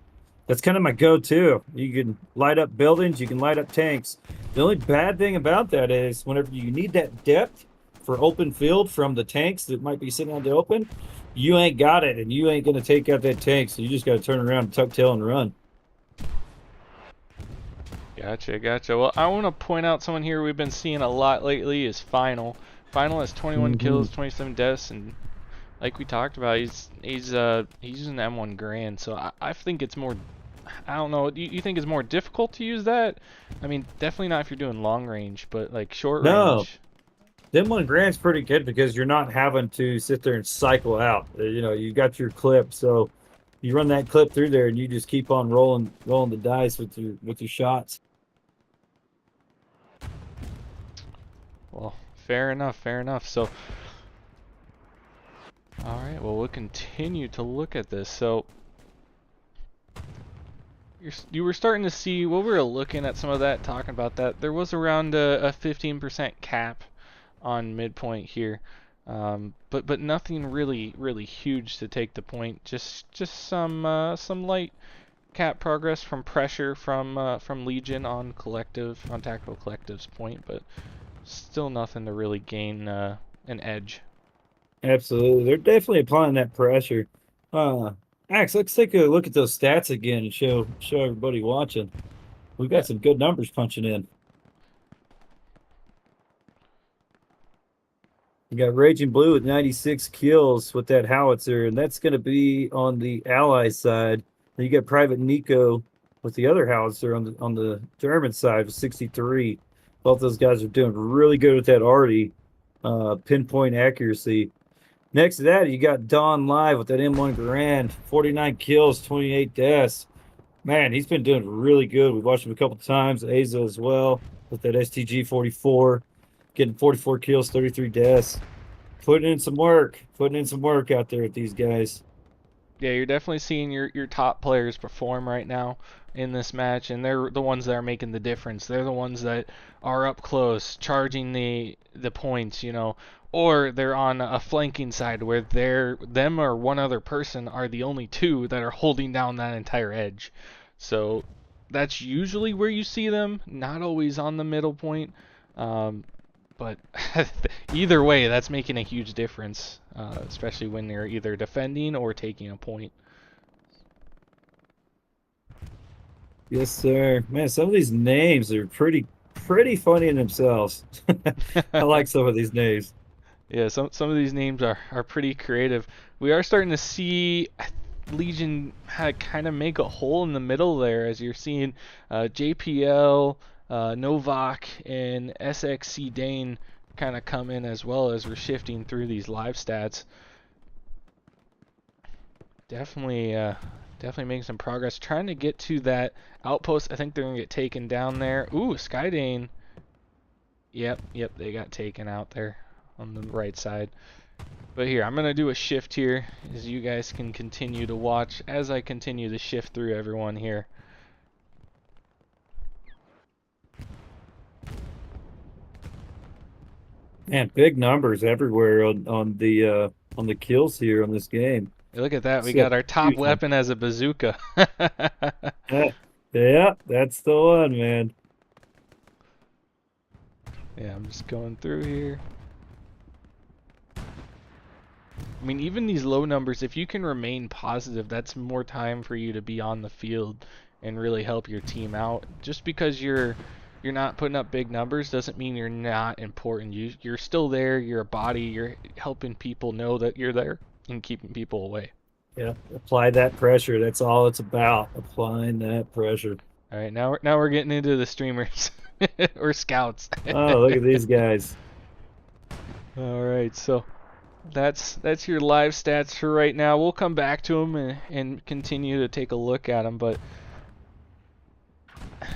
kind of my go-to. You can light up buildings, you can light up tanks. The only bad thing about that is whenever you need that depth for open field from the tanks that might be sitting out the open, you ain't got it, and you ain't going to take out that tank, so you just got to turn around, tuck tail, and run. Gotcha, gotcha. Well, I want to point out someone here we've been seeing a lot lately is Final. Final has 21 kills, 27 deaths, and like we talked about, he's using the M1 Grand, so I think it's more. I don't know. You think it's more difficult to use that? I mean, definitely not if you're doing long range, but like short No, range. them one grand's pretty good because you're not having to sit there and cycle out. You got your clip, so you run that clip through there, and you just keep on rolling the dice with your shots. Well, fair enough, fair enough. So, all right. Well, we'll continue to look at this. So, you were starting to see what we were looking at some of that, talking about that. There was around a 15% cap on midpoint here, but nothing really huge to take the point. Just some light cap progress from pressure from Legion on tactical collective's point, but still nothing to really gain an edge. Absolutely. They're definitely applying that pressure. Max, let's take a look at those stats again and show everybody watching. We've got Yeah. some good numbers punching in. We got Raging Blue with 96 kills with that howitzer, and that's going to be on the ally side. Then you got Private Nico with the other howitzer on the German side with 63. Both those guys are doing really good with that arty pinpoint accuracy. Next to that, you got Don Live with that M1 Garand, 49 kills, 28 deaths. Man, he's been doing really good. We've watched him a couple times. Asa as well with that STG 44, getting 44 kills, 33 deaths. Putting in some work. Putting in some work out there with these guys. Yeah, you're definitely seeing your top players perform right now in this match, and they're the ones that are making the difference. They're the ones that are up close, charging the points, you know, or they're on a flanking side where them or one other person are the only two that are holding down that entire edge. So that's usually where you see them, not always on the middle point. But either way, that's making a huge difference, especially when they're either defending or taking a point. Yes, sir. Man, some of these names are pretty funny in themselves. I like some of these names. Yeah, some of these names are pretty creative. We are starting to see Legion kind of make a hole in the middle there, as you're seeing JPL, Novak, and SXC Dane kind of come in as well as we're shifting through these live stats. Definitely making some progress. Trying to get to that outpost. I think they're gonna get taken down there. Ooh, Skydane. Yep, they got taken out there on the right side. But here, I'm gonna do a shift here, as you guys can continue to watch as I continue to shift through everyone here. Man, big numbers everywhere on the kills here on this game. Hey, look at that, we See a got our top huge one. weapon as a bazooka. Yeah, that's the one, man. Yeah, I'm just going through here. I mean, even these low numbers, if you can remain positive, that's more time for you to be on the field and really help your team out. Just because you're not putting up big numbers doesn't mean you're not important. You're still there, you're a body, you're helping people know that you're there and keeping people away. Yeah, apply that pressure. That's all it's about. Applying that pressure. All right, now we're getting into the streamers or scouts. Oh, look at these guys. All right, so that's your live stats for right now. We'll come back to them and continue to take a look at them, but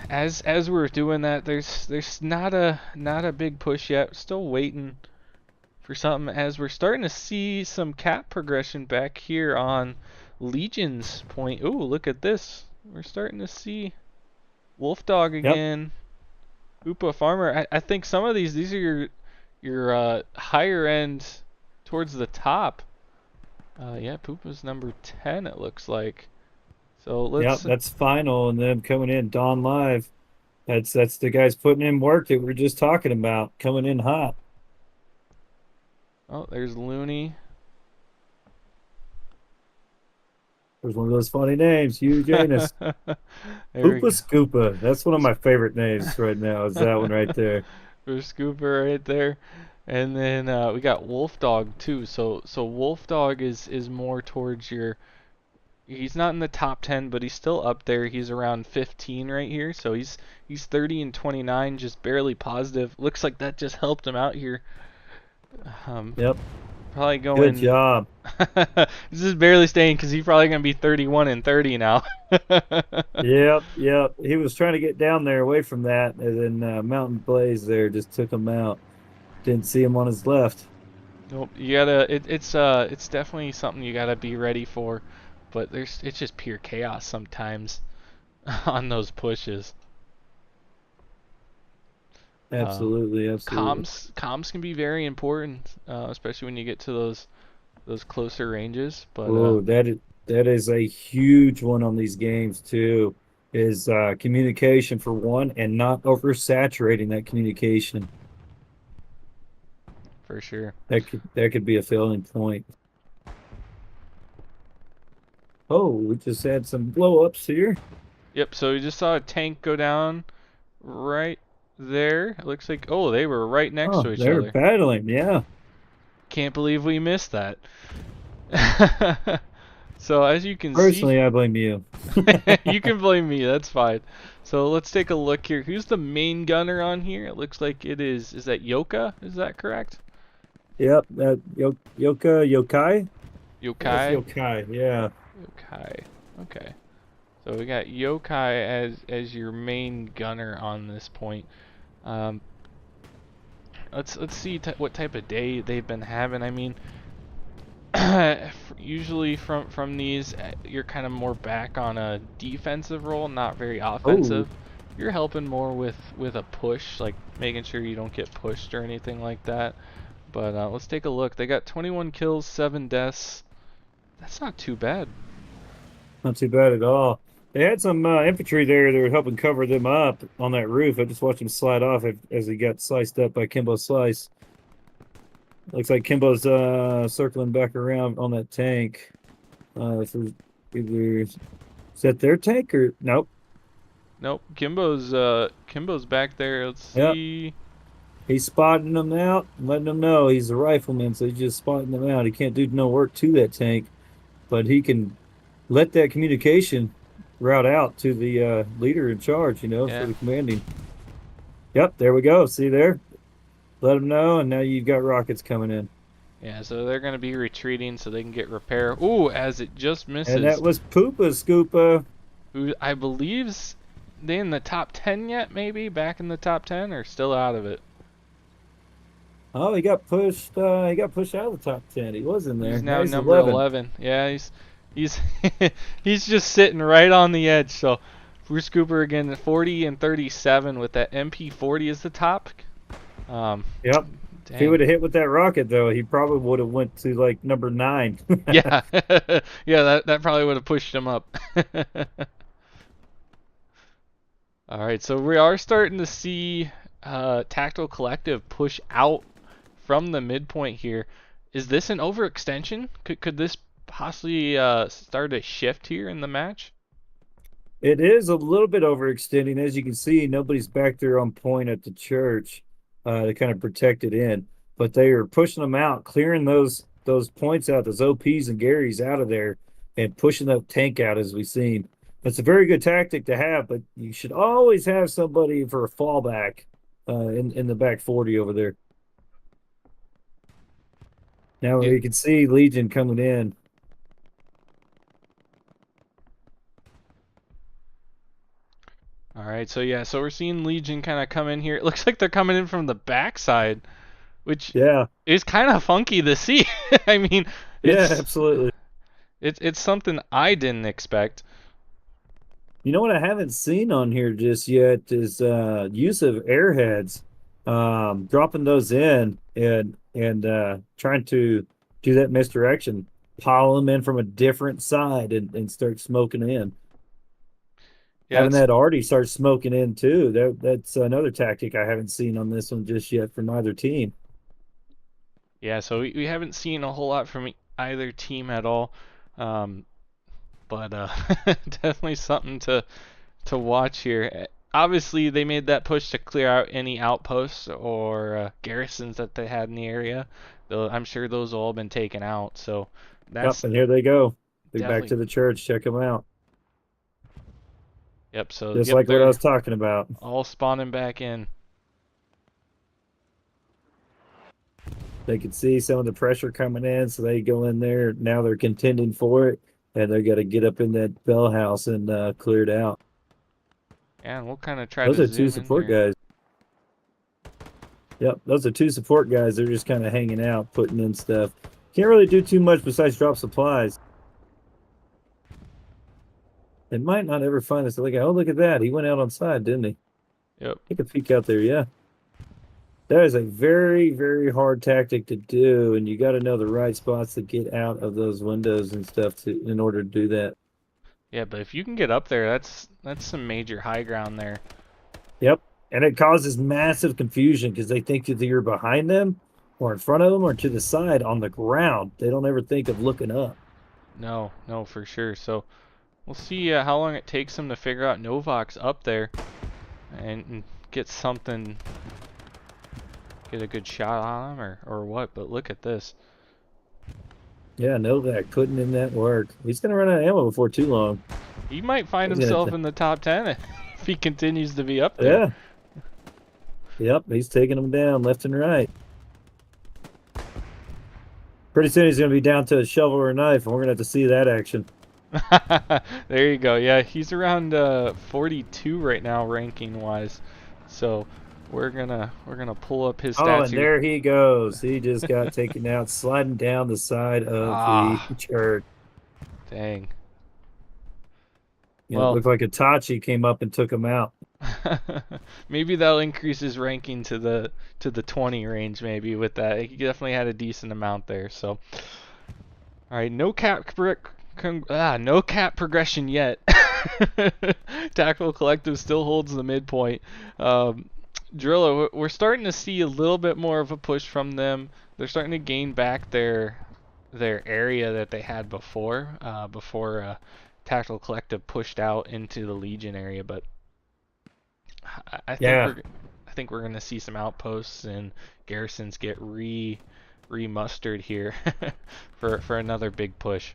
as we're doing that, there's not a big push yet. Still waiting for something as we're starting to see some cap progression back here on Legion's point. Ooh, look at this. We're starting to see Wolf Dog Yep. again. Hoopa Farmer. I think some of these are your higher end towards the top. Yeah, Poopa's number 10 it looks like. So Yep, let's that's final, and then coming in Dawn Live. That's the guys putting in work that we are just talking about, coming in hot. Oh, there's Looney. There's one of those funny names, Huge Anus. There we Hoopa go. Scoopa. That's one of my favorite names right now, is that one right there. There's Scooper right there. And then we got Wolf Dog too. So Wolf Dog is more towards your. He's not in the top 10, but he's still up there. He's around 15 right here. So he's 30 and 29, just barely positive. Looks like that just helped him out here. Yep. Probably Good going. job. This is barely staying because he's probably gonna be 31 and 30 now. Yep. He was trying to get down there away from that, and then Mountain Blaze there just took him out. Didn't see him on his left. Nope. You gotta. It's definitely something you gotta be ready for, but it's just pure chaos sometimes on those pushes. Absolutely. Comms can be very important, especially when you get to those closer ranges. But Oh, that is a huge one on these games too. Is communication for one, and not oversaturating that communication. for sure. That could be a failing point. Oh, we just had some blow ups here. Yep. So we just saw a tank go down right there. It looks like they were right next Oh, to each they're other. battling. Yeah. Can't believe we missed that. So as you can Personally, I blame you. see, you can blame me. That's fine. So let's take a look here. Who's the main gunner on here? It looks like it is. Is that Yoka? Is that correct? Yep, that Yokai? Yeah, it's Yokai? Yokai, yeah. Yokai. Okay. So we got Yokai as your main gunner on this point. Um, let's see what type of day they've been having. I mean, usually from these, you're kind of more back on a defensive role, not very Oh, offensive. You're helping more with a push, like making sure you don't get pushed or anything like that. But let's take a look. They got 21 kills, 7 deaths. That's not too bad. not too bad at all. They had some infantry there that were helping cover them up on that roof. I just watched him slide off as he got sliced up by Kimbo Slice. Looks like Kimbo's circling back around on that tank. For either is that their tank or nope? Nope, Kimbo's back there. Let's Yep, see. he's spotting them out, letting them know he's a rifleman, so he's just spotting them out. He can't do no work to that tank, but he can let that communication route out to the leader in charge, for Yeah, the commanding. Yep, there we go. See there? Let them know, and now you've got rockets coming in. yeah. So they're gonna be retreating so they can get repair. Ooh, as it just And that misses. was Poopa Scoopa. Who I believe's they in the top 10 yet? Maybe back in the top 10 or still out of it. Oh, he got pushed. He got pushed out of the top 10. He was in He's there. Now now he's number 11. 11. Yeah, he's he's just sitting right on the edge. So Bruce Cooper again, 40 and 37 with that MP40 as the top. Um, Yep. If he dang. would have hit with that rocket, though, he probably would have went to like number 9. Yeah, yeah. That probably would have pushed him up. All right, so we are starting to see Tactical Collective push out from the midpoint here. Is this an overextension? Could this possibly start a shift here in the match? It is a little bit overextending. As you can see, nobody's back there on point at the church to kind of protect it in. But they are pushing them out, clearing those points out, those OPs and Garys out of there, and pushing that tank out as we've seen. It's a very good tactic to have, but you should always have somebody for a fallback in the back 40 over there. Now Yeah. you can see Legion coming in. All right, so yeah, so we're seeing Legion kind of come in here. It looks like they're coming in from the backside, which Yeah, is kind of funky to see. I mean, yeah, it's absolutely. it's something I didn't expect. You know what I haven't seen on here just yet is use of airheads, dropping those in and trying to do that misdirection, pile them in from a different side and start smoking in. Yeah, Having it's that already start smoking in too. That's another tactic I haven't seen on this one just yet from either team. yeah. So we haven't seen a whole lot from either team at all, but definitely something to watch here. Obviously, they made that push to clear out any outposts or garrisons that they had in the area. Though I'm sure those have all been taken out. So Yep, that's and here they go. They're back definitely to the church. Check them out. yep. So Just yep, like what I they're was talking about. all spawning back in. They could see some of the pressure coming in, so they go in there. Now they're contending for it, and they got to get up in that bell house and clear it out. Yeah, and we'll kind of try Those to are two zoom in support here. guys. Yep, those are two support guys. They're just kind of hanging out, putting in stuff. Can't really do too much besides drop supplies. They might not ever find us. Like, oh, look at that. He went out on side, didn't he? Yep. Take a peek out there, yeah. That is a very, very hard tactic to do, and you got to know the right spots to get out of those windows and stuff in order to do that. Yeah, but if you can get up there, that's some major high ground there. Yep. And it causes massive confusion because they think that you're behind them or in front of them or to the side on the ground. They don't ever think of looking up. No, no, for sure. So we'll see how long it takes them to figure out Novak's up there and get something, get a good shot on him or what. But look at this. Yeah, Novak putting in that work. He's going to run out of ammo before too long. He might find He's gonna himself in the top 10 if he continues to be up there. Yeah. Yep. He's taking them down left and right. Pretty soon he's going to be down to a shovel or a knife, and we're going to have to see that action. There you go. Yeah, he's around 42 right now, ranking wise. So we're gonna pull up his Oh, stats and here. there he goes. He just got taken out, sliding down the side of the Ah, church. dang. You know, it Well, looked like Itachi came up and took him out. maybe that'll increase his ranking to the 20 range. Maybe with that, he definitely had a decent amount there. So, all right, no cap progression yet. Tactical Collective still holds the midpoint. Um, Drilla, we're starting to see a little bit more of a push from them. They're starting to gain back their area that they had before Tactical Collective pushed out into the Legion area. But I think Yeah, we're gonna see some outposts and garrisons get re-mustered here for another big push.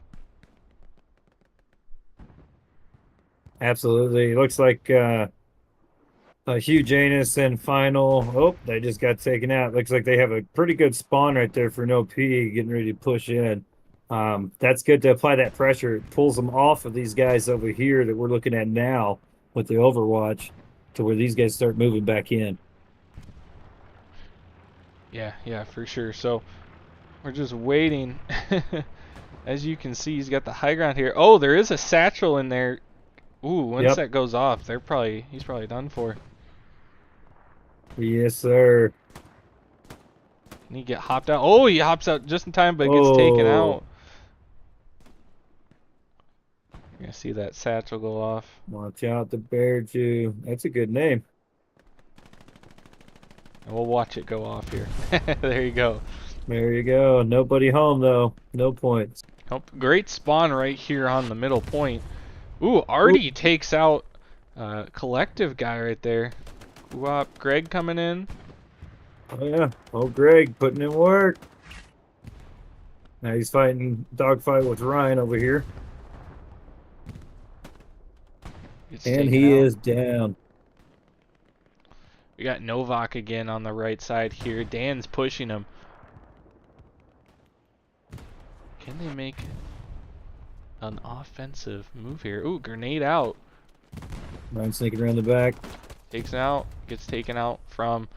absolutely. It looks like Hugh Janus and final. Oh, they just got taken out. Looks like they have a pretty good spawn right there for no P getting ready to push in. That's good to apply that pressure. It pulls them off of these guys over here that we're looking at now with the Overwatch to where these guys start moving back in. Yeah, yeah, for sure. So we're just waiting. As you can see, he's got the high ground here. Oh, there is a satchel in there. Ooh, once Yep. that goes off, he's probably done for. Yes, sir. And he get hopped out. Oh, he hops out just in time, but gets taken Oh, out. You're gonna see that satchel go off. watch out the bear Jew. That's a good name. And we'll watch it go off here. There you go. There you go. Nobody home though. No points. Oh, great spawn right here on the middle point. Ooh, Ooh, Artie takes out collective guy right there. Whoop, Greg coming in. oh yeah. Oh, Greg putting in work. Now he's fighting dogfight with Ryan over here. Gets And taken he out. is down. We got Novak again on the right side here. Dan's pushing him. Can they make an offensive move here? Ooh, grenade out. Ryan sneaking around the back. Takes it out. Gets taken out from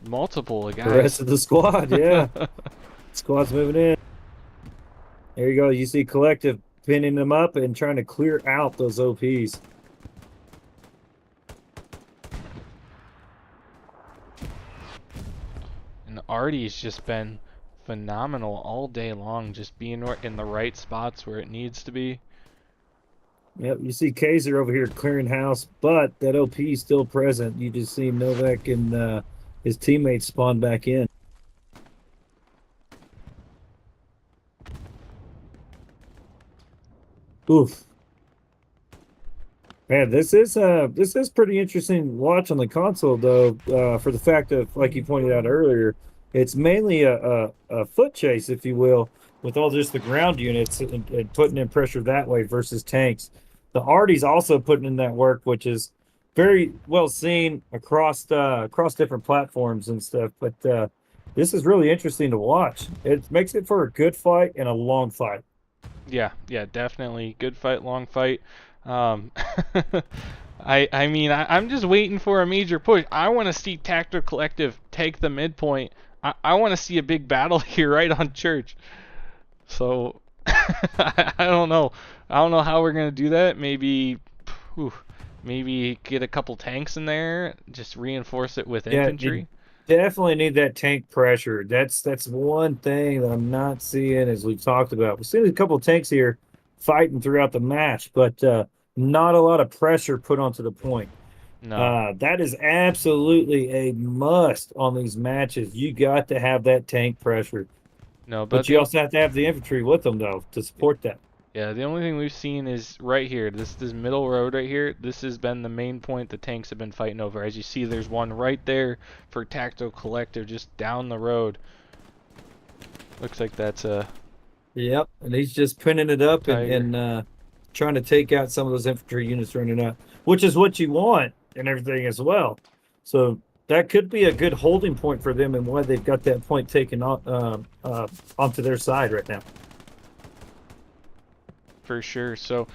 multiple The rest guys. of the squad, yeah. Squad's moving in. There you go. You see Collective pinning them up and trying to clear out those OPs. And Artie's just been phenomenal all day long, just being in the right spots where it needs to be. Yep, you see Kaiser over here clearing house, but that OP is still present. You just see Novak and his teammates spawn back in. Oof. Man, this is pretty interesting to watch on the console though, for the fact of like you pointed out earlier, it's mainly a foot chase, if you will, with all just the ground units and putting in pressure that way versus tanks. The Artie's also putting in that work, which is very well seen across different platforms and stuff. But this is really interesting to watch. It makes it for a good fight and a long fight. Yeah, yeah, definitely. Good fight, long fight. Um, I'm just waiting for a major push. I want to see Tactical Collective take the midpoint. I want to see a big battle here right on Church. So I don't know. I don't know how we're gonna do that. Whew, maybe get a couple tanks in there, just reinforce it with Yeah, you infantry. definitely need that tank pressure. That's one thing that I'm not seeing as we've talked about. We've seen a couple of tanks here fighting throughout the match, but not a lot of pressure put onto the point. No, That is absolutely a must on these matches. You got to have that tank pressure, no, but but you also have to have the infantry with them though to support that. yeah, the only thing we've seen is right here. This middle road right here. This has been the main point the tanks have been fighting over. As you see, there's one right there for Tactical Collective just down the road. Looks like that's a Yep, and he's just pinning it up and Tiger. trying to take out some of those infantry units running out, which is what you want and everything as well. So that could be a good holding point for them and why they've got that point taken onto their side right now. For sure. So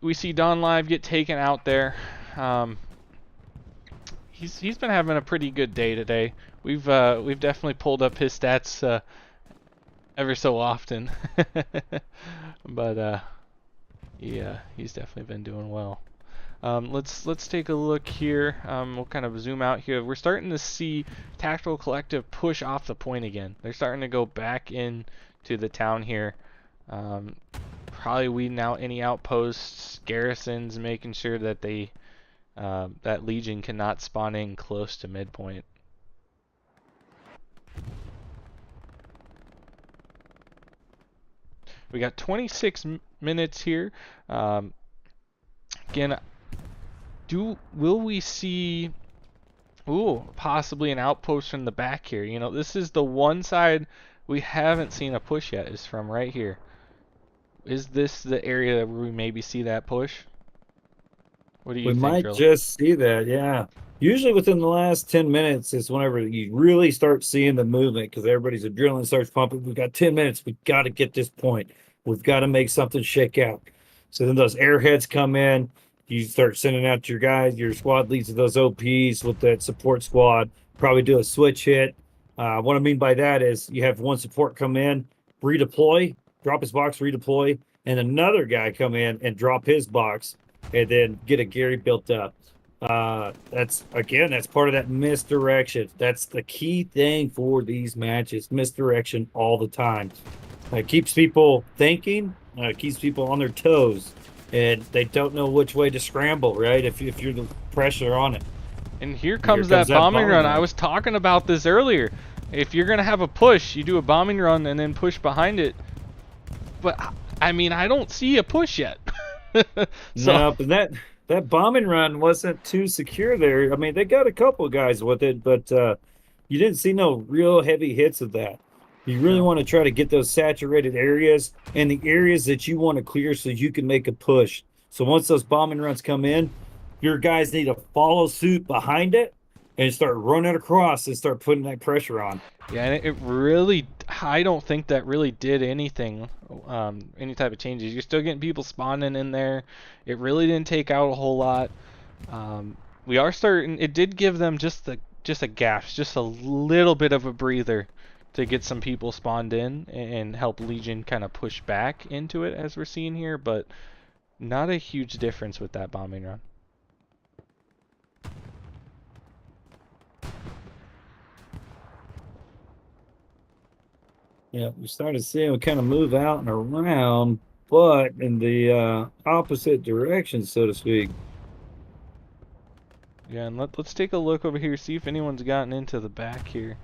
we see Don Live get taken out there. He's been having a pretty good day today. We've definitely pulled up his stats ever so often, but yeah, he's definitely been doing well. Let's take a look here. We'll kind of zoom out here. We're starting to see Tactical Collective push off the point again. They're starting to go back into the town here. Probably weeding out any outposts, garrisons, making sure that that Legion cannot spawn in close to Midpoint. We got 26 minutes here. Again, will we see possibly an outpost from the back here? You know, this is the one side we haven't seen a push yet, is from right here. Is this the area where we maybe see that push? What do you We think, might Drill? just see that, yeah. Usually within the last 10 minutes is whenever you really start seeing the movement because everybody's adrenaline starts pumping. We've got 10 minutes. We've got to get this point. We've got to make something shake out. So then those airheads come in. You start sending out your guys, your squad leads of those OPs with that support squad. Probably do a switch hit. What I mean by that is you have one support come in, redeploy, drop his box, redeploy, and another guy come in and drop his box and then get a Gary built up. That's part of that misdirection. That's the key thing for these matches. Misdirection all the time. It keeps people thinking, keeps people on their toes, and they don't know which way to scramble, right? If you're the pressure on it. And here comes that bombing run. I was talking about this earlier. If you're gonna have a push, you do a bombing run and then push behind it. But I mean, I don't see a push yet. No, but that bombing run wasn't too secure there. I mean, they got a couple guys with it, but you didn't see no real heavy hits of that. You really want to try to get those saturated areas and the areas that you want to clear so you can make a push. So once those bombing runs come in, your guys need to follow suit behind it and start running across and start putting that pressure on. Yeah, and it really, I don't think that really did anything, any type of changes. You're still getting people spawning in there. It really didn't take out a whole lot. We are starting, it did give them just a gap, just a little bit of a breather to get some people spawned in and help Legion kind of push back into it, as we're seeing here, but not a huge difference with that bombing run. Yeah, we started seeing them kind of move out and around, but in the opposite direction, so to speak. Yeah, and let's take a look over here, see if anyone's gotten into the back here.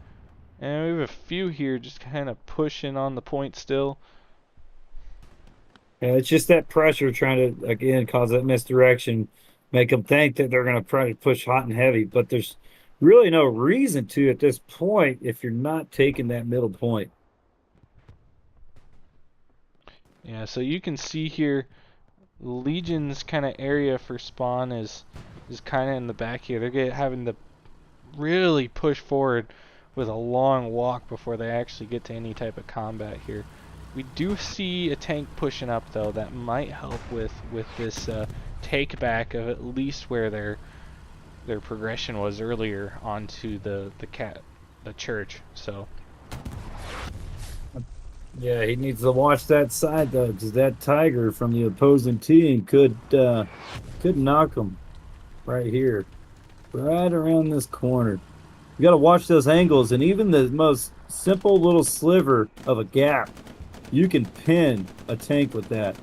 And we have a few here just kind of pushing on the point still. Yeah, it's just that pressure trying to, again, cause that misdirection, make them think that they're going to try to push hot and heavy, but there's really no reason to at this point if you're not taking that middle point. Yeah, so you can see here, Legion's kind of area for spawn is kind of in the back here. They're having to really push forward with a long walk before they actually get to any type of combat here. We do see a tank pushing up though. That might help with this take back of at least where their progression was earlier onto the church. So Yeah, he needs to watch that side though, because that tiger from the opposing team could knock him right here, right around this corner. You got to watch those angles, and even the most simple little sliver of a gap, you can pin a tank with that.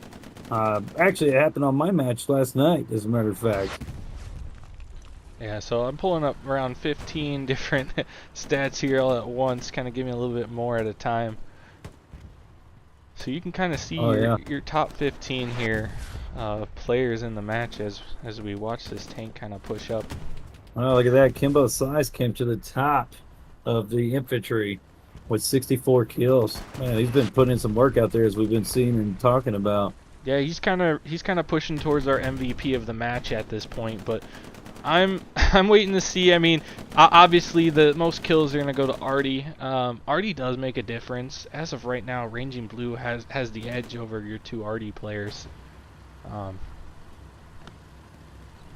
Actually, it happened on my match last night, as a matter of fact. yeah, so I'm pulling up around 15 different stats here all at once, kind of giving a little bit more at a time. So you can kind of see your top 15 here players in the match as we watch this tank kind of push up. Oh, look at that. Kimbo Size came to the top of the infantry with 64 kills. Man, he's been putting in some work out there, as we've been seeing and talking about. Yeah, he's kind of pushing towards our MVP of the match at this point, but I'm waiting to see. I mean, obviously the most kills are gonna go to Artie. Artie does make a difference. As of right now, Ranging Blue has the edge over your two Artie players. Um,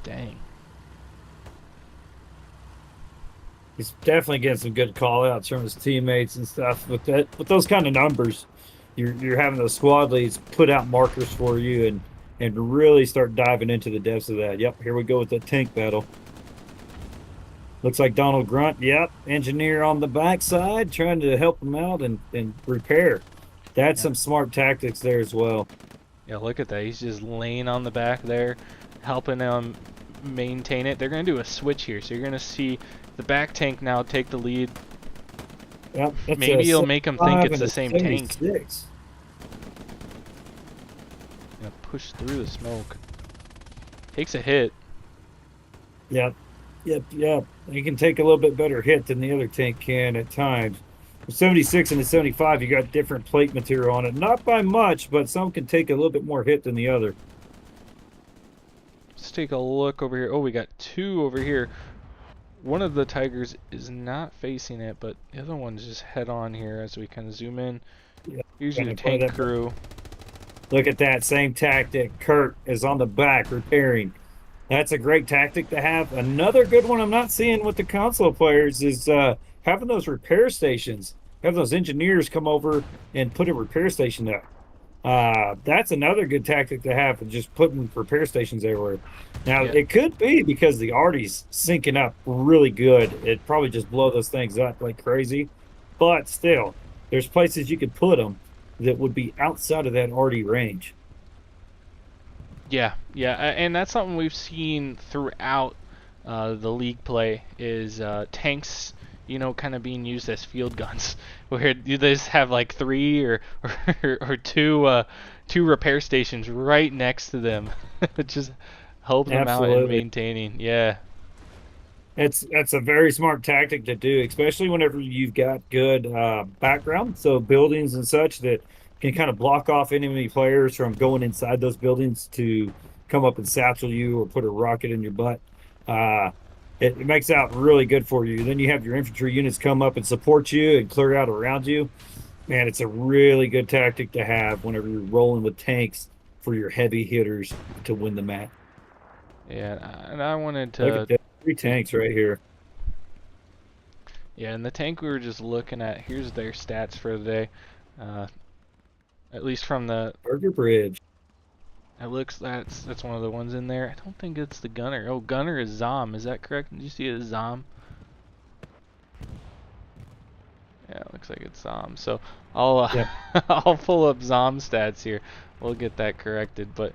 dang. He's definitely getting some good call outs from his teammates and stuff. With those kind of numbers, you're having those squad leads put out markers for you and really start diving into the depths of that. Yep, here we go with the tank battle. Looks like Donald Grunt. Yep, engineer on the backside trying to help him out and repair. That's Yeah. some smart tactics there as well. Yeah, look at that. He's just laying on the back there, helping them maintain it. They're gonna do a switch here, so you're gonna see the back tank now take the lead. Yep, that's Maybe a it'll make them think 75 it's and the a same tank. 76. Gonna push through the smoke. Takes a hit. Yep, yep. You can take a little bit better hit than the other tank can at times. The 76 and the 75, you got different plate material on it. Not by much, but some can take a little bit more hit than the other. Let's take a look over here. Oh, we got two over here. One of the Tigers is not facing it, but the other one's just head on here as we kind of zoom in. Yeah, Here's your tank crew. Look at that same tactic. Kurt is on the back repairing. That's a great tactic to have. Another good one I'm not seeing with the console players is having those repair stations. Have those engineers come over and put a repair station up. That's another good tactic to have, just putting repair stations everywhere. Now, Yeah. it could be because the Artie's syncing up really good. It'd probably just blow those things up like crazy. But still, there's places you could put them that would be outside of that Artie range. Yeah, yeah, and that's something we've seen throughout the league play is tanks, kind of being used as field guns, where you just have like three or two repair stations right next to them, just help them out in Absolutely. maintaining. Yeah, That's a very smart tactic to do, especially whenever you've got good background, so buildings and such that can kind of block off enemy players from going inside those buildings to come up and satchel you or put a rocket in your butt. Uh, it makes out really good for you. Then you have your infantry units come up and support you and clear out around you. Man, it's a really good tactic to have whenever you're rolling with tanks for your heavy hitters to win the match. yeah, and I wanted Look at to. that, three tanks right here. Yeah, and the tank we were just looking at, here's their stats for the day. Uh, at least from the Burger Bridge. It looks that's one of the ones in there. I don't think it's the gunner. Oh, gunner is Zom. Is that correct? Did you see it as Zom? Yeah, it looks like it's Zom. So I'll Yep. I'll pull up Zom stats here. We'll get that corrected. But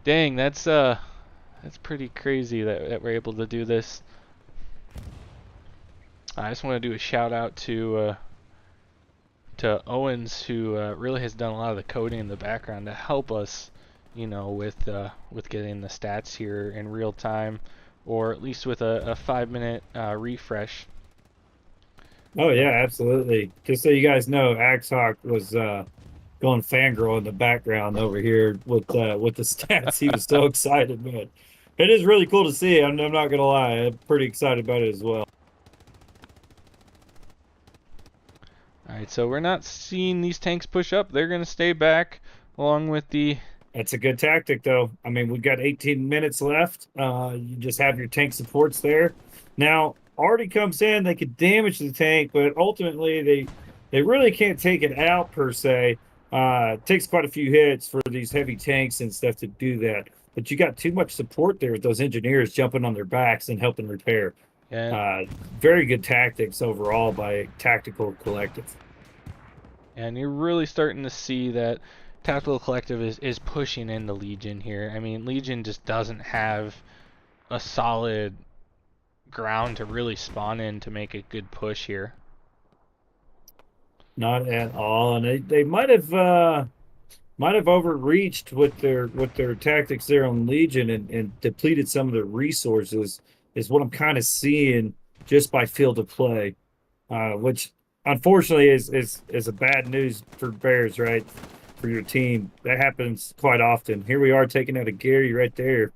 dang, that's pretty crazy that we're able to do this. I just want to do a shout out to Owens, who really has done a lot of the coding in the background to help us, with getting the stats here in real time, or at least with a 5 minute refresh. Oh yeah, absolutely. Just so you guys know, Axhawk was going fangirl in the background over here with the stats. He was so excited, man. It is really cool to see. I'm not gonna lie, I'm pretty excited about it as well. All right, so we're not seeing these tanks push up. They're gonna stay back along with the. That's a good tactic, though. I mean, we've got 18 minutes left. You just have your tank supports there. Now, Artie comes in, they could damage the tank, but ultimately they really can't take it out per se. It takes quite a few hits for these heavy tanks and stuff to do that. But you got too much support there with those engineers jumping on their backs and helping repair. And Uh, Very good tactics overall by Tactical Collective. and you're really starting to see that Tactical Collective is pushing into Legion here. I mean, Legion just doesn't have a solid ground to really spawn in to make a good push here. Not at all, and they might have overreached with their tactics there on Legion and depleted some of their resources is what I'm kind of seeing just by field of play, which unfortunately is a bad news for Bears, right? For your team. That happens quite often. Here we are taking out a Gary right there.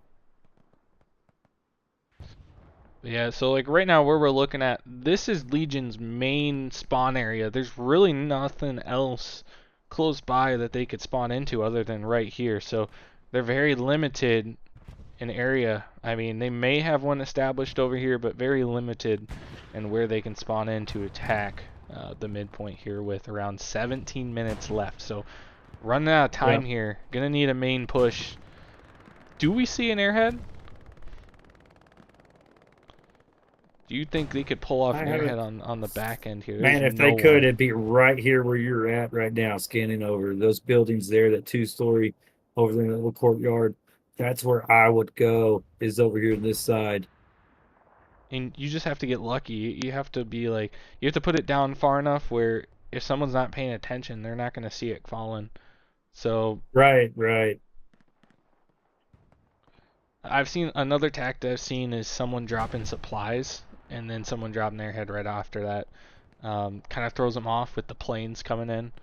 Yeah, so like right now where we're looking at, this is Legion's main spawn area. There's really nothing else close by that they could spawn into other than right here. So they're very limited in area. I mean, they may have one established over here, but very limited in where they can spawn in to attack the midpoint here with around 17 minutes left. So running out of Yeah. time here. Gonna need a main push. Do we see an airhead? Do you think they could pull off I an haven't. airhead on the back end here? There's Man, if no they could, one. it'd be right here where you're at right now, scanning over those buildings there, that 2-story over there in the little courtyard. That's where I would go, is over here on this side. And you just have to get lucky. You have to be like, you have to put it down far enough where if someone's not paying attention, they're not going to see it falling. So Right, right. I've seen another tactic I've seen is someone dropping supplies and then someone dropping their head right after that. Kind of throws them off with the planes coming in.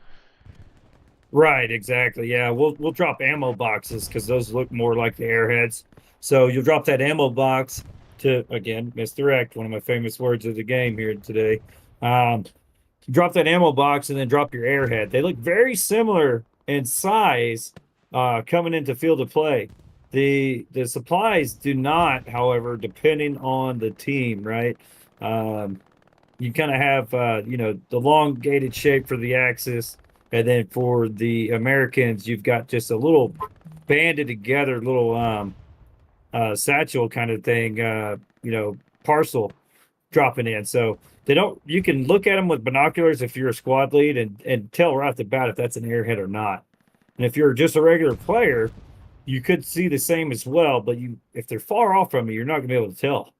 Right, exactly. Yeah, we'll drop ammo boxes because those look more like the airheads. So you'll drop that ammo box to, again, misdirect, one of my famous words of the game here today. Um, drop that ammo box and then drop your airhead. They look very similar in size coming into field of play. The supplies do not, however, depending on the team, right? Um, you kind of have the elongated shape for the axis, and then for the Americans, you've got just a little banded together little satchel kind of thing, parcel dropping in. So they don't. You can look at them with binoculars if you're a squad lead and tell right off the bat if that's an airhead or not. And if you're just a regular player, you could see the same as well. But if they're far off from you, you're not gonna be able to tell.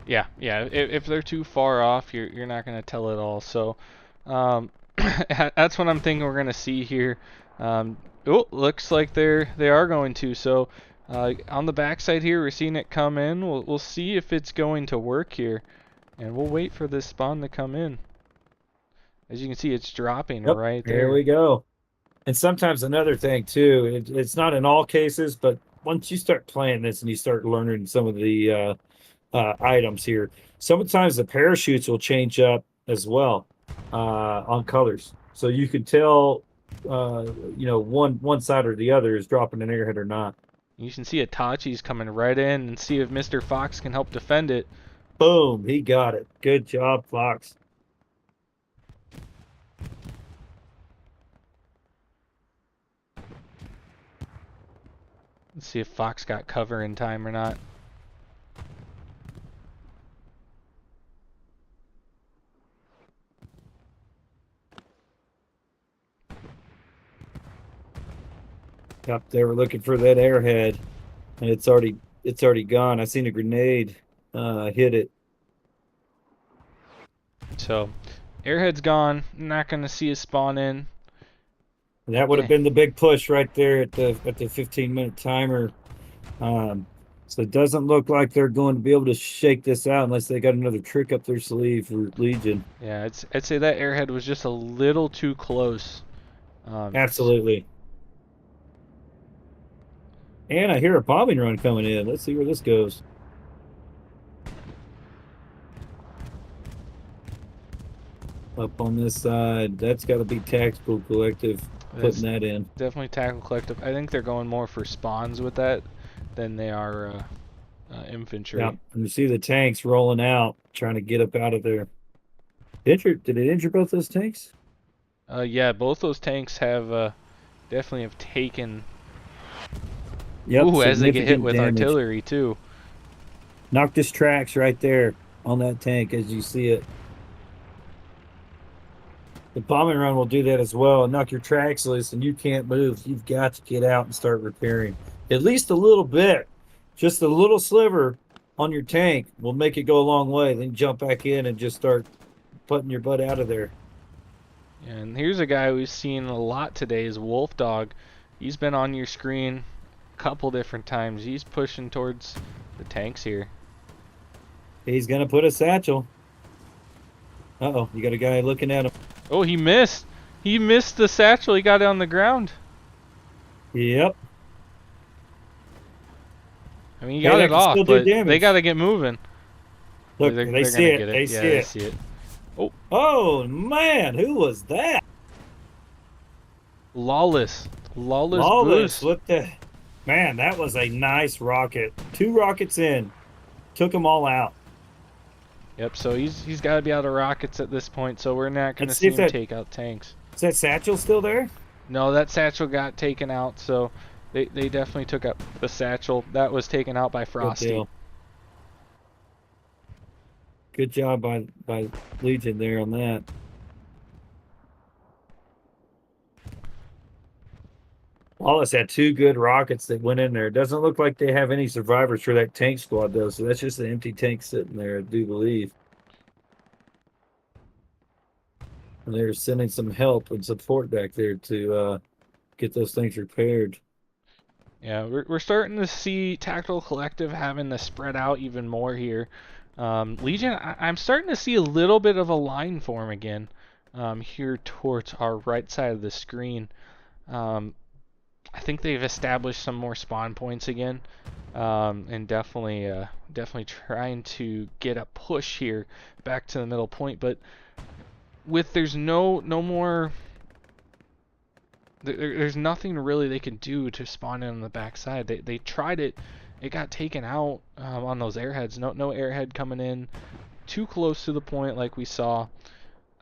Yeah, yeah. If they're too far off, you're not going to tell at all. So that's what I'm thinking we're going to see here. Oh, looks like they are going to. So on the backside here, we're seeing it come in. We'll see if it's going to work here, and we'll wait for this spawn to come in. As you can see, it's dropping Yep, right here there. we go. And sometimes another thing too, it's not in all cases, but once you start playing this and you start learning some of the items here, sometimes the parachutes will change up as well on colors, so you can tell, one side or the other is dropping an airhead or not. You can see Itachi's coming right in and see if Mr. Fox can help defend it. Boom, he got it. Good job, Fox. Let's see if Fox got cover in time or not. Yep, they were looking for that airhead, and it's already gone. I seen a grenade hit it. So, Airhead's gone. Not gonna see a spawn in. And that would have Dang. been the big push right there at the 15-minute timer. So it doesn't look like they're going to be able to shake this out unless they got another trick up their sleeve for Legion. Yeah, I'd say that Airhead was just a little too close. Absolutely. And I hear a bombing run coming in. Let's see where this goes. Up on this side, that's got to be Tactical Collective It's putting that in. definitely Tackle Collective. I think they're going more for spawns with that than they are infantry. Yeah, and you see the tanks rolling out, trying to get up out of there. Did it injure both those tanks? Yeah, both those tanks have definitely have taken. Yep, Ooh, as they get hit significant with damage. artillery too. Knocked his tracks right there on that tank as you see it. The bombing run will do that as well. Knock your tracks loose and you can't move. You've got to get out and start repairing. At least a little bit. Just a little sliver on your tank will make it go a long way. Then jump back in and just start putting your butt out of there. And here's a guy we've seen a lot today is Wolf Dog. He's been on your screen a couple different times. He's pushing towards the tanks here. He's going to put a satchel. Uh-oh, you got a guy looking at him. Oh, he missed. He missed the satchel. He got it on the ground. Yep. I mean, you Hey, got that it can off, still do but they got damage. to get moving. Look, they They're see gonna it. get it. They Yeah, see they it. see it. Oh, Oh man, who was that? lawless, lawless Lawless boost. with the man. That was a nice rocket. 2 rockets in, took them all out. Yep. So he's got to be out of rockets at this point. So we're not gonna Let's see see if him that take out tanks. is that satchel still there. No, that satchel got taken out. So they definitely took out the satchel. That was taken out by Good Frosty. deal. Good job by Legion there on that. Wallace had 2 good rockets that went in there. It doesn't look like they have any survivors for that tank squad though, so that's just an empty tank sitting there, I do believe. And they're sending some help and support back there to get those things repaired. Yeah, we're starting to see Tactical Collective having to spread out even more here. Legion, I'm starting to see a little bit of a line form again here towards our right side of the screen. Um, I think they've established some more spawn points again, and definitely trying to get a push here back to the middle point. But with there's no more. There's nothing really they can do to spawn in on the backside. They tried it, it got taken out on those airheads. No airhead coming in too close to the point like we saw.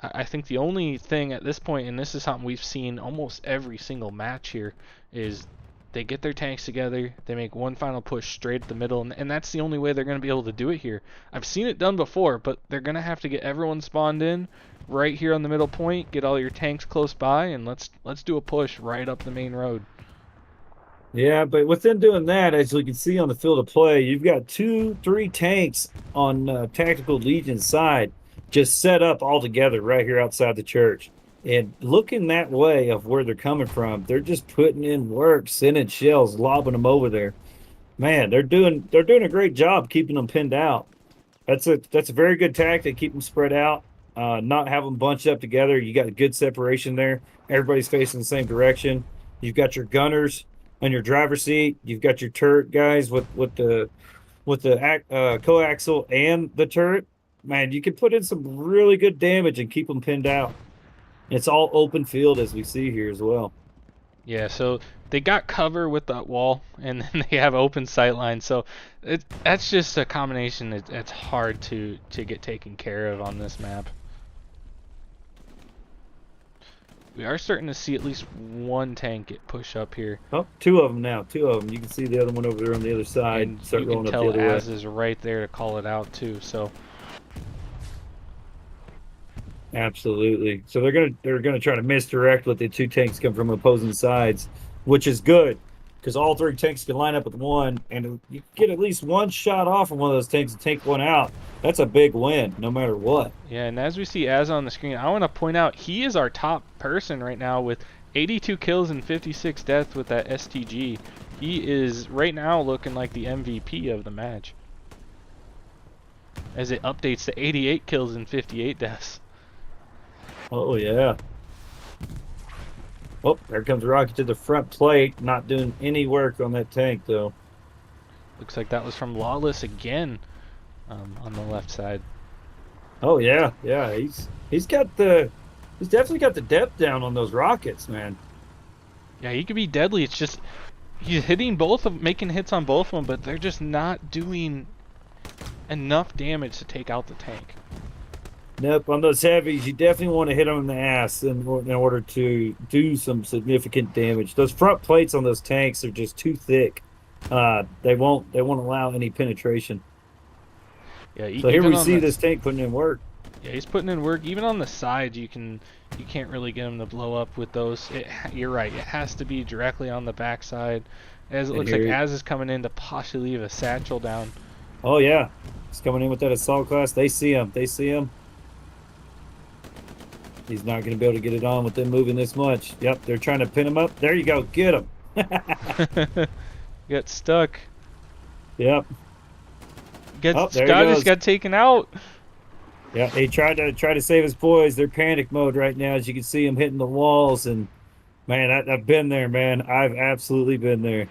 I think the only thing at this point, and this is something we've seen almost every single match here, is they get their tanks together, they make one final push straight at the middle, and that's the only way they're going to be able to do it here. I've seen it done before, but they're going to have to get everyone spawned in right here on the middle point, get all your tanks close by, and let's do a push right up the main road. Yeah, but with them doing that, as you can see on the field of play, you've got 2, 3 tanks on Tactical Legion's side just set up all together right here outside the church. And looking that way of where they're coming from, they're just putting in work, sending shells, lobbing them over there. Man, they're doing a great job keeping them pinned out. That's a very good tactic. Keep them spread out, not have them bunched up together. You got a good separation there. Everybody's facing the same direction. You've got your gunners on your driver's seat. You've got your turret guys with the coaxial and the turret. Man, you can put in some really good damage and keep them pinned out. It's all open field as we see here as well. Yeah, so they got cover with that wall, and then they have open sight lines. So that's just a combination that's hard to get taken care of on this map. We are starting to see at least one tank get push up here. Oh, 2 of them now. 2 of them. You can see the other one over there on the other side. And Start you can rolling up tell the other way. Az is right there to call it out too. So Absolutely. So they're gonna try to misdirect what the 2 tanks come from opposing sides, which is good because all 3 tanks can line up with one, and you get at least one shot off of one of those tanks and take one out. That's a big win, no matter what. yeah, and as we see Az on the screen, I want to point out he is our top person right now with 82 kills and 56 deaths with that STG. He is right now looking like the MVP of the match, as it updates to 88 kills and 58 deaths. Oh yeah. Oh, there comes Rocket to the front plate, not doing any work on that tank though. Looks like that was from Lawless again on the left side. Oh yeah, yeah. He's definitely got the depth down on those rockets, man. Yeah, he could be deadly. It's just he's hitting both of making hits on both of them, but they're just not doing enough damage to take out the tank. Nope, on those heavies, you definitely want to hit them in the ass in order to do some significant damage. Those front plates on those tanks are just too thick. They won't allow any penetration. Yeah, So here we see the, this tank putting in work. yeah, he's putting in work. Even on the sides, you can't really get him to blow up with those. You're right. It has to be directly on the backside, as it And looks like here- Az is coming in to possibly leave a satchel down. Oh yeah, he's coming in with that assault class. They see him. They see him. He's not going to be able to get it on with them moving this much. Yep, they're trying to pin him up. There you go. Get him. Got stuck. Yep. Oh, there he Scott goes. just got taken out. Yeah, he tried to save his boys. They're panic mode right now, as you can see him hitting the walls, and Man, I've been there, man. I've absolutely been there.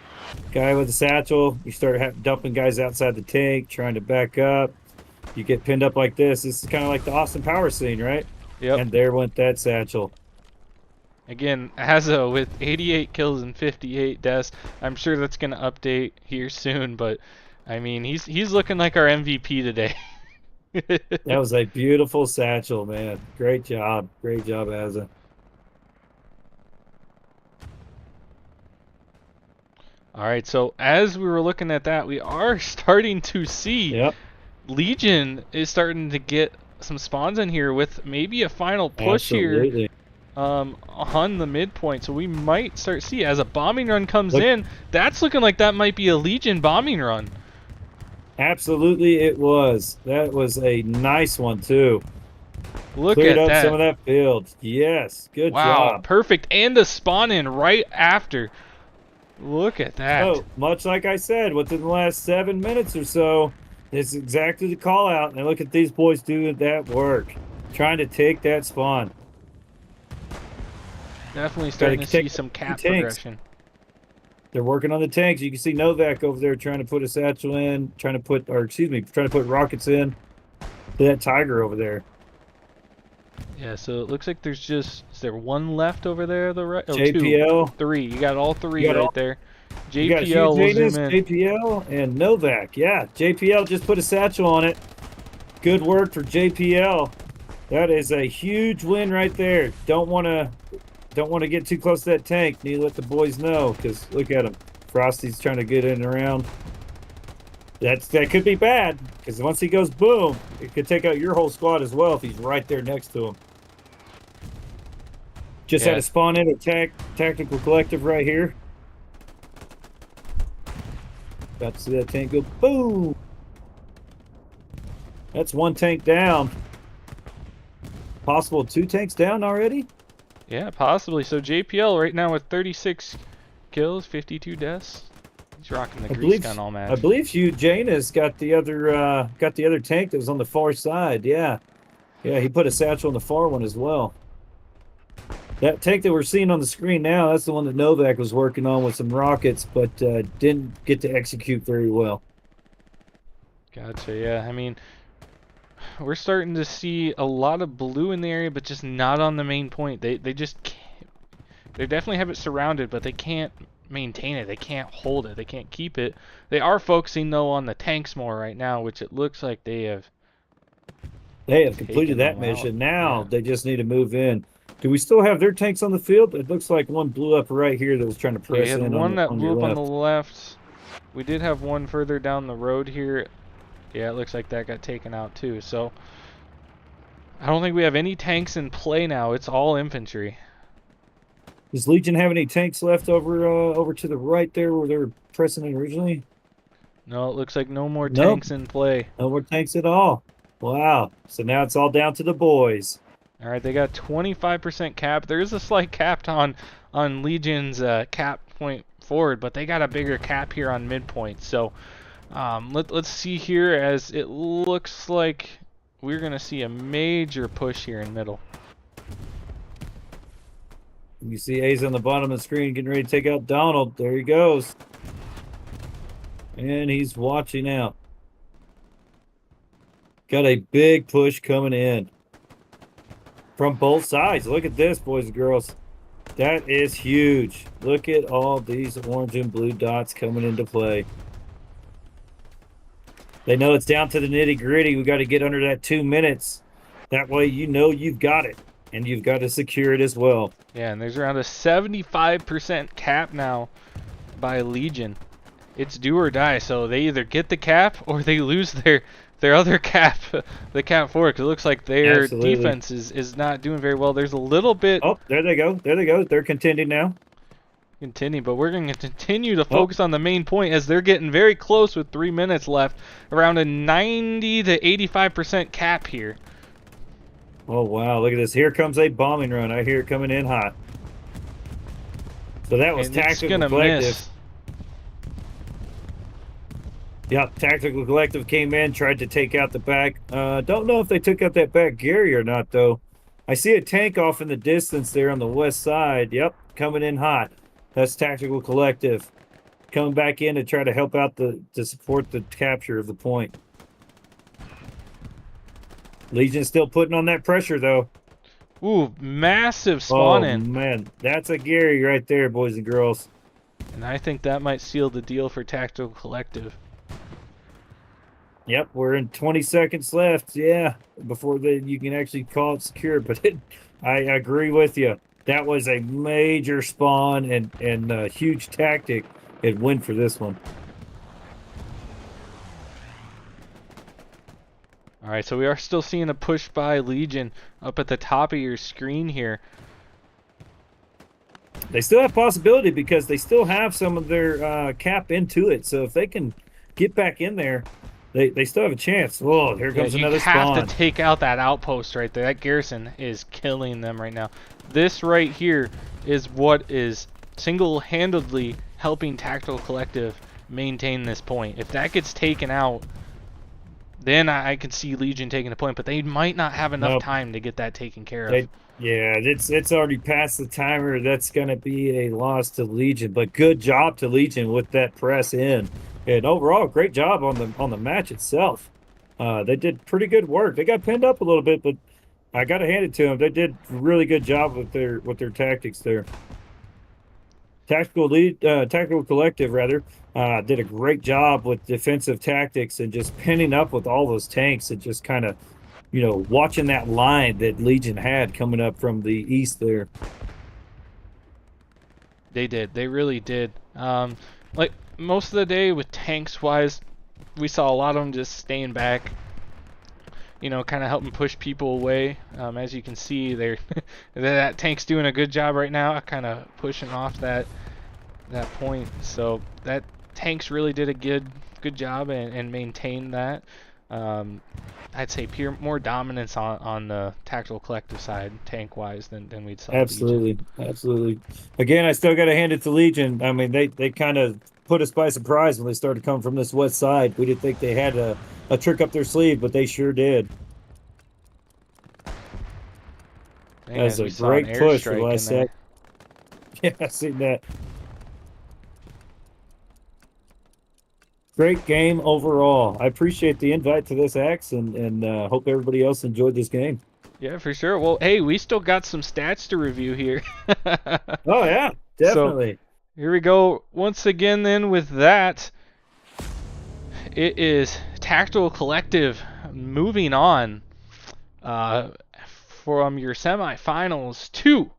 Guy with a satchel, you start dumping guys outside the tank, trying to back up. You get pinned up like this. This is kind of like the Austin Power scene, right? Yep. And there went that satchel. Again, Azzo with 88 kills and 58 deaths. I'm sure that's going to update here soon, but I mean, he's looking like our MVP today. That was a beautiful satchel, man. Great job. Great job, Asa. All right, so as we were looking at that, we are starting to see Yep, Legion is starting to get some spawns in here with maybe a final push here absolutely. on the midpoint. So we might start see as a bombing run comes Look, in. That's looking like that might be a Legion bombing run. absolutely it was. That was a nice one, too. Look Cleared at up some that. of that field. Yes, good Wow, job. perfect. And a spawn in right after. Look at that. So, much like I said, within the last 7 minutes or so, it's exactly the call out. And look at these boys doing that work, trying to take that spawn. Definitely starting to see some cap tanks. progression. They're working on the tanks. You can see Novak over there trying to put a satchel in, trying to put rockets in to that Tiger over there. Yeah, so it looks like there's just, is there one left over there? The right? Oh, JPL. two. Three. You got all three You got right there. You got JPL will zoom in. JPL, and Novak. Yeah, JPL just put a satchel on it. Good work for JPL. That is a huge win right there. Don't want to get too close to that tank. Need to let the boys know, because look at him. Frosty's trying to get in and around. That could be bad, because once he goes boom, it could take out your whole squad as well if he's right there next to him. Just had a spawn in attack tactical collective right here. About to see that tank go boom. That's one tank down. Possible two tanks down already? Yeah, possibly. So JPL right now with 36 kills, 52 deaths. He's rocking the grease gun all match. I believe Janus got the other tank that was on the far side. Yeah. Yeah, he put a satchel on the far one as well. That tank that we're seeing on the screen now, that's the one that Novak was working on with some rockets, but didn't get to execute very well. Gotcha, yeah. I mean, we're starting to see a lot of blue in the area, but just not on the main point. They just can't. They definitely have it surrounded, but they can't maintain it. They can't hold it. They can't keep it. They are focusing, though, on the tanks more right now, which it looks like they have. They have completed that mission. Now yeah. they just need to move in. Do we still have their tanks on the field? It looks like one blew up right here that was trying to press in. We had one that blew up on the left. left. We did have one further down the road here. Yeah, it looks like that got taken out too. So I don't think we have any tanks in play now. It's all infantry. Does Legion have any tanks left over to the right there where they were pressing in originally? No, it looks like no more tanks in play. No more tanks at all. Wow. So now it's all down to the boys. All right, they got 25% cap. There is a slight cap on Legion's cap point forward, but they got a bigger cap here on midpoint. So let's see here, as it looks like we're going to see a major push here in middle. You see A's on the bottom of the screen getting ready to take out Donald. There he goes. And he's watching out. Got a big push coming in from both sides. Look at this, boys and girls. That is huge. Look at all these orange and blue dots coming into play. They know it's down to the nitty gritty. We got to get under that 2 minutes. That way you know you've got it. And you've got to secure it as well. Yeah, and there's around a 75% cap now by Legion. It's do or die, so they either get the cap or they lose their other cap, the cap forward. Because it looks like their defense is not doing very well. There's a little bit. Oh, there they go. There they go. They're contending now. But we're going to continue to focus on the main point as they're getting very close with 3 minutes left. Around a 90 to 85% cap here. Oh, wow. Look at this. Here comes a bombing run. I hear it coming in hot. So that was Tactical Collective. Miss. Yep, Tactical Collective came in, tried to take out the back. Don't know if they took out that back Gary or not, though. I see a tank off in the distance there on the west side. Yep, coming in hot. That's Tactical Collective coming back in to try to help out to support the capture of the point. Legion's still putting on that pressure though. Ooh, massive spawn Oh in. man, that's a Gary right there, boys and girls. And I think that might seal the deal for Tactical Collective. Yep, we're in 20 seconds left. Yeah, before you can actually call it secure. But I agree with you. That was a major spawn and a huge tactic and win for this one. Alright, so we are still seeing a push by Legion up at the top of your screen here. They still have possibility because they still have some of their cap into it. So if they can get back in there, they still have a chance. Oh, here comes another spawn. You have to take out that outpost right there. That garrison is killing them right now. This right here is what is single-handedly helping Tactical Collective maintain this point. If that gets taken out, then I can see Legion taking the point, but they might not have enough time to get that taken care of. Yeah, it's already past the timer. That's going to be a loss to Legion, but good job to Legion with that press in. And overall, great job on the match itself. They did pretty good work. They got pinned up a little bit, but I got to hand it to them. They did a really good job with their tactics there. Tactical Collective rather did a great job with defensive tactics and just pinning up with all those tanks and just kind of, watching that line that Legion had coming up from the east there. They did. They really did. Like most of the day with tanks wise, we saw a lot of them just staying back, kind of helping push people away. As you can see, that tank's doing a good job right now, kind of pushing off that point. So that tanks really did a good job and maintained that. I'd say more dominance on the Tactical Collective side, tank wise, than we'd saw. Absolutely, absolutely. Again, I still got to hand it to Legion. I mean, they kind of put us by surprise when they started coming from this west side. We didn't think they had a trick up their sleeve, but they sure did. That's a great push for the last set. Yeah, I seen that. Great game overall. I appreciate the invite to this, Axe, and hope everybody else enjoyed this game. Yeah, for sure. Well, hey, we still got some stats to review here. Oh, yeah, definitely. So, here we go. Once again, then, with that, it is Tactical Collective moving on from your semifinals to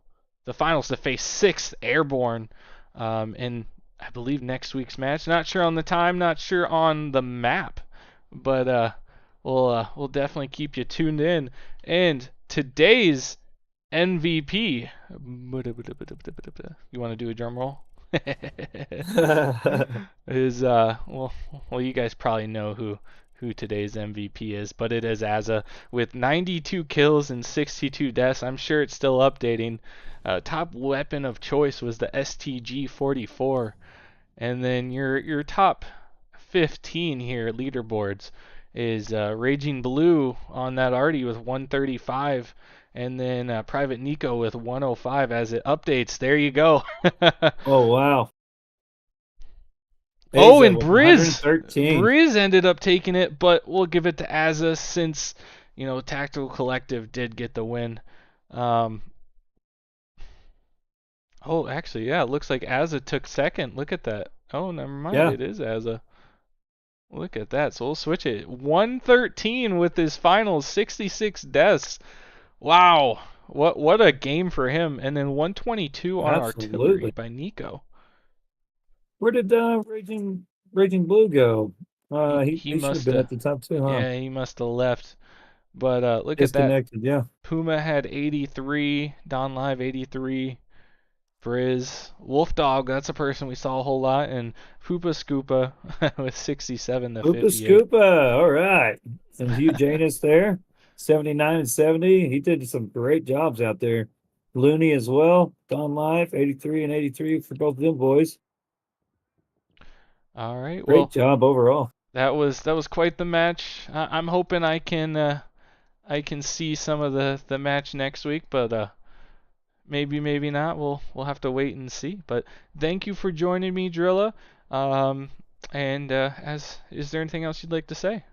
the finals to face 6th Airborne in, I believe, next week's match. Not sure on the time, not sure on the map, but we'll definitely keep you tuned in. And today's MVP, you want to do a drum roll? Is well, you guys probably know who today's MVP is, but it is Azza with 92 kills and 62 deaths. I'm sure it's still updating. Top weapon of choice was the STG-44, and then your top 15 here leaderboards is Raging Blue on that Artie with 135, and then Private Nico with 105 as it updates. There you go. Oh, wow. Oh, and Briz ended up taking it, but we'll give it to Azza since, Tactical Collective did get the win. Oh, actually, yeah, it looks like Azza took second. Look at that. Oh, never mind. Yeah. It is Azza. Look at that. So we'll switch it. 113 with his finals, 66 deaths. Wow. What a game for him. And then 122 on artillery by Nico. Where did Raging Blue go? He should have been at the top too, huh? Yeah, he must have left. But look at that. Yeah. Puma had 83, Don Live 83, Briz, Wolf Dog, that's a person we saw a whole lot, and Poopa Scoopa with 67 to 58. Poopa Scoopa, all right. And Hugh Janus there, 79 and 70. He did some great jobs out there. Looney as well, Don Live, 83 and 83 for both of them boys. All right, great job overall. That was quite the match. I'm hoping I can see some of the match next week, but Maybe, maybe not. We'll have to wait and see. But thank you for joining me, Drilla. Um, and as is there anything else you'd like to say?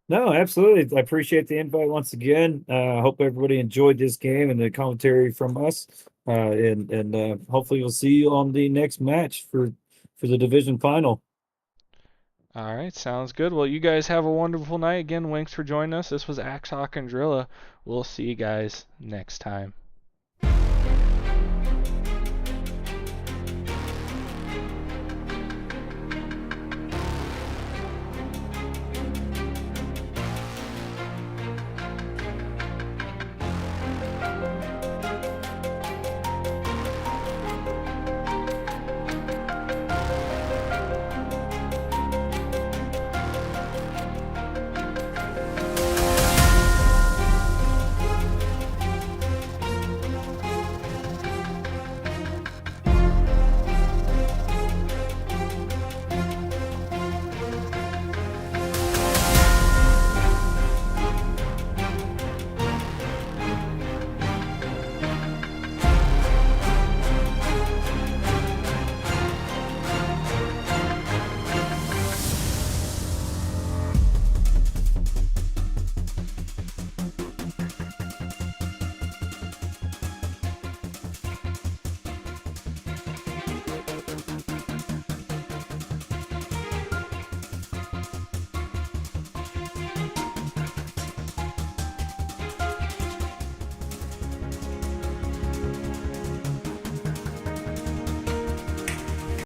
No, absolutely. I appreciate the invite once again. I hope everybody enjoyed this game and the commentary from us. And hopefully we'll see you on the next match for the division final. All right, sounds good. Well, you guys have a wonderful night. Again, thanks for joining us. This was Axhawk and Drilla. We'll see you guys next time.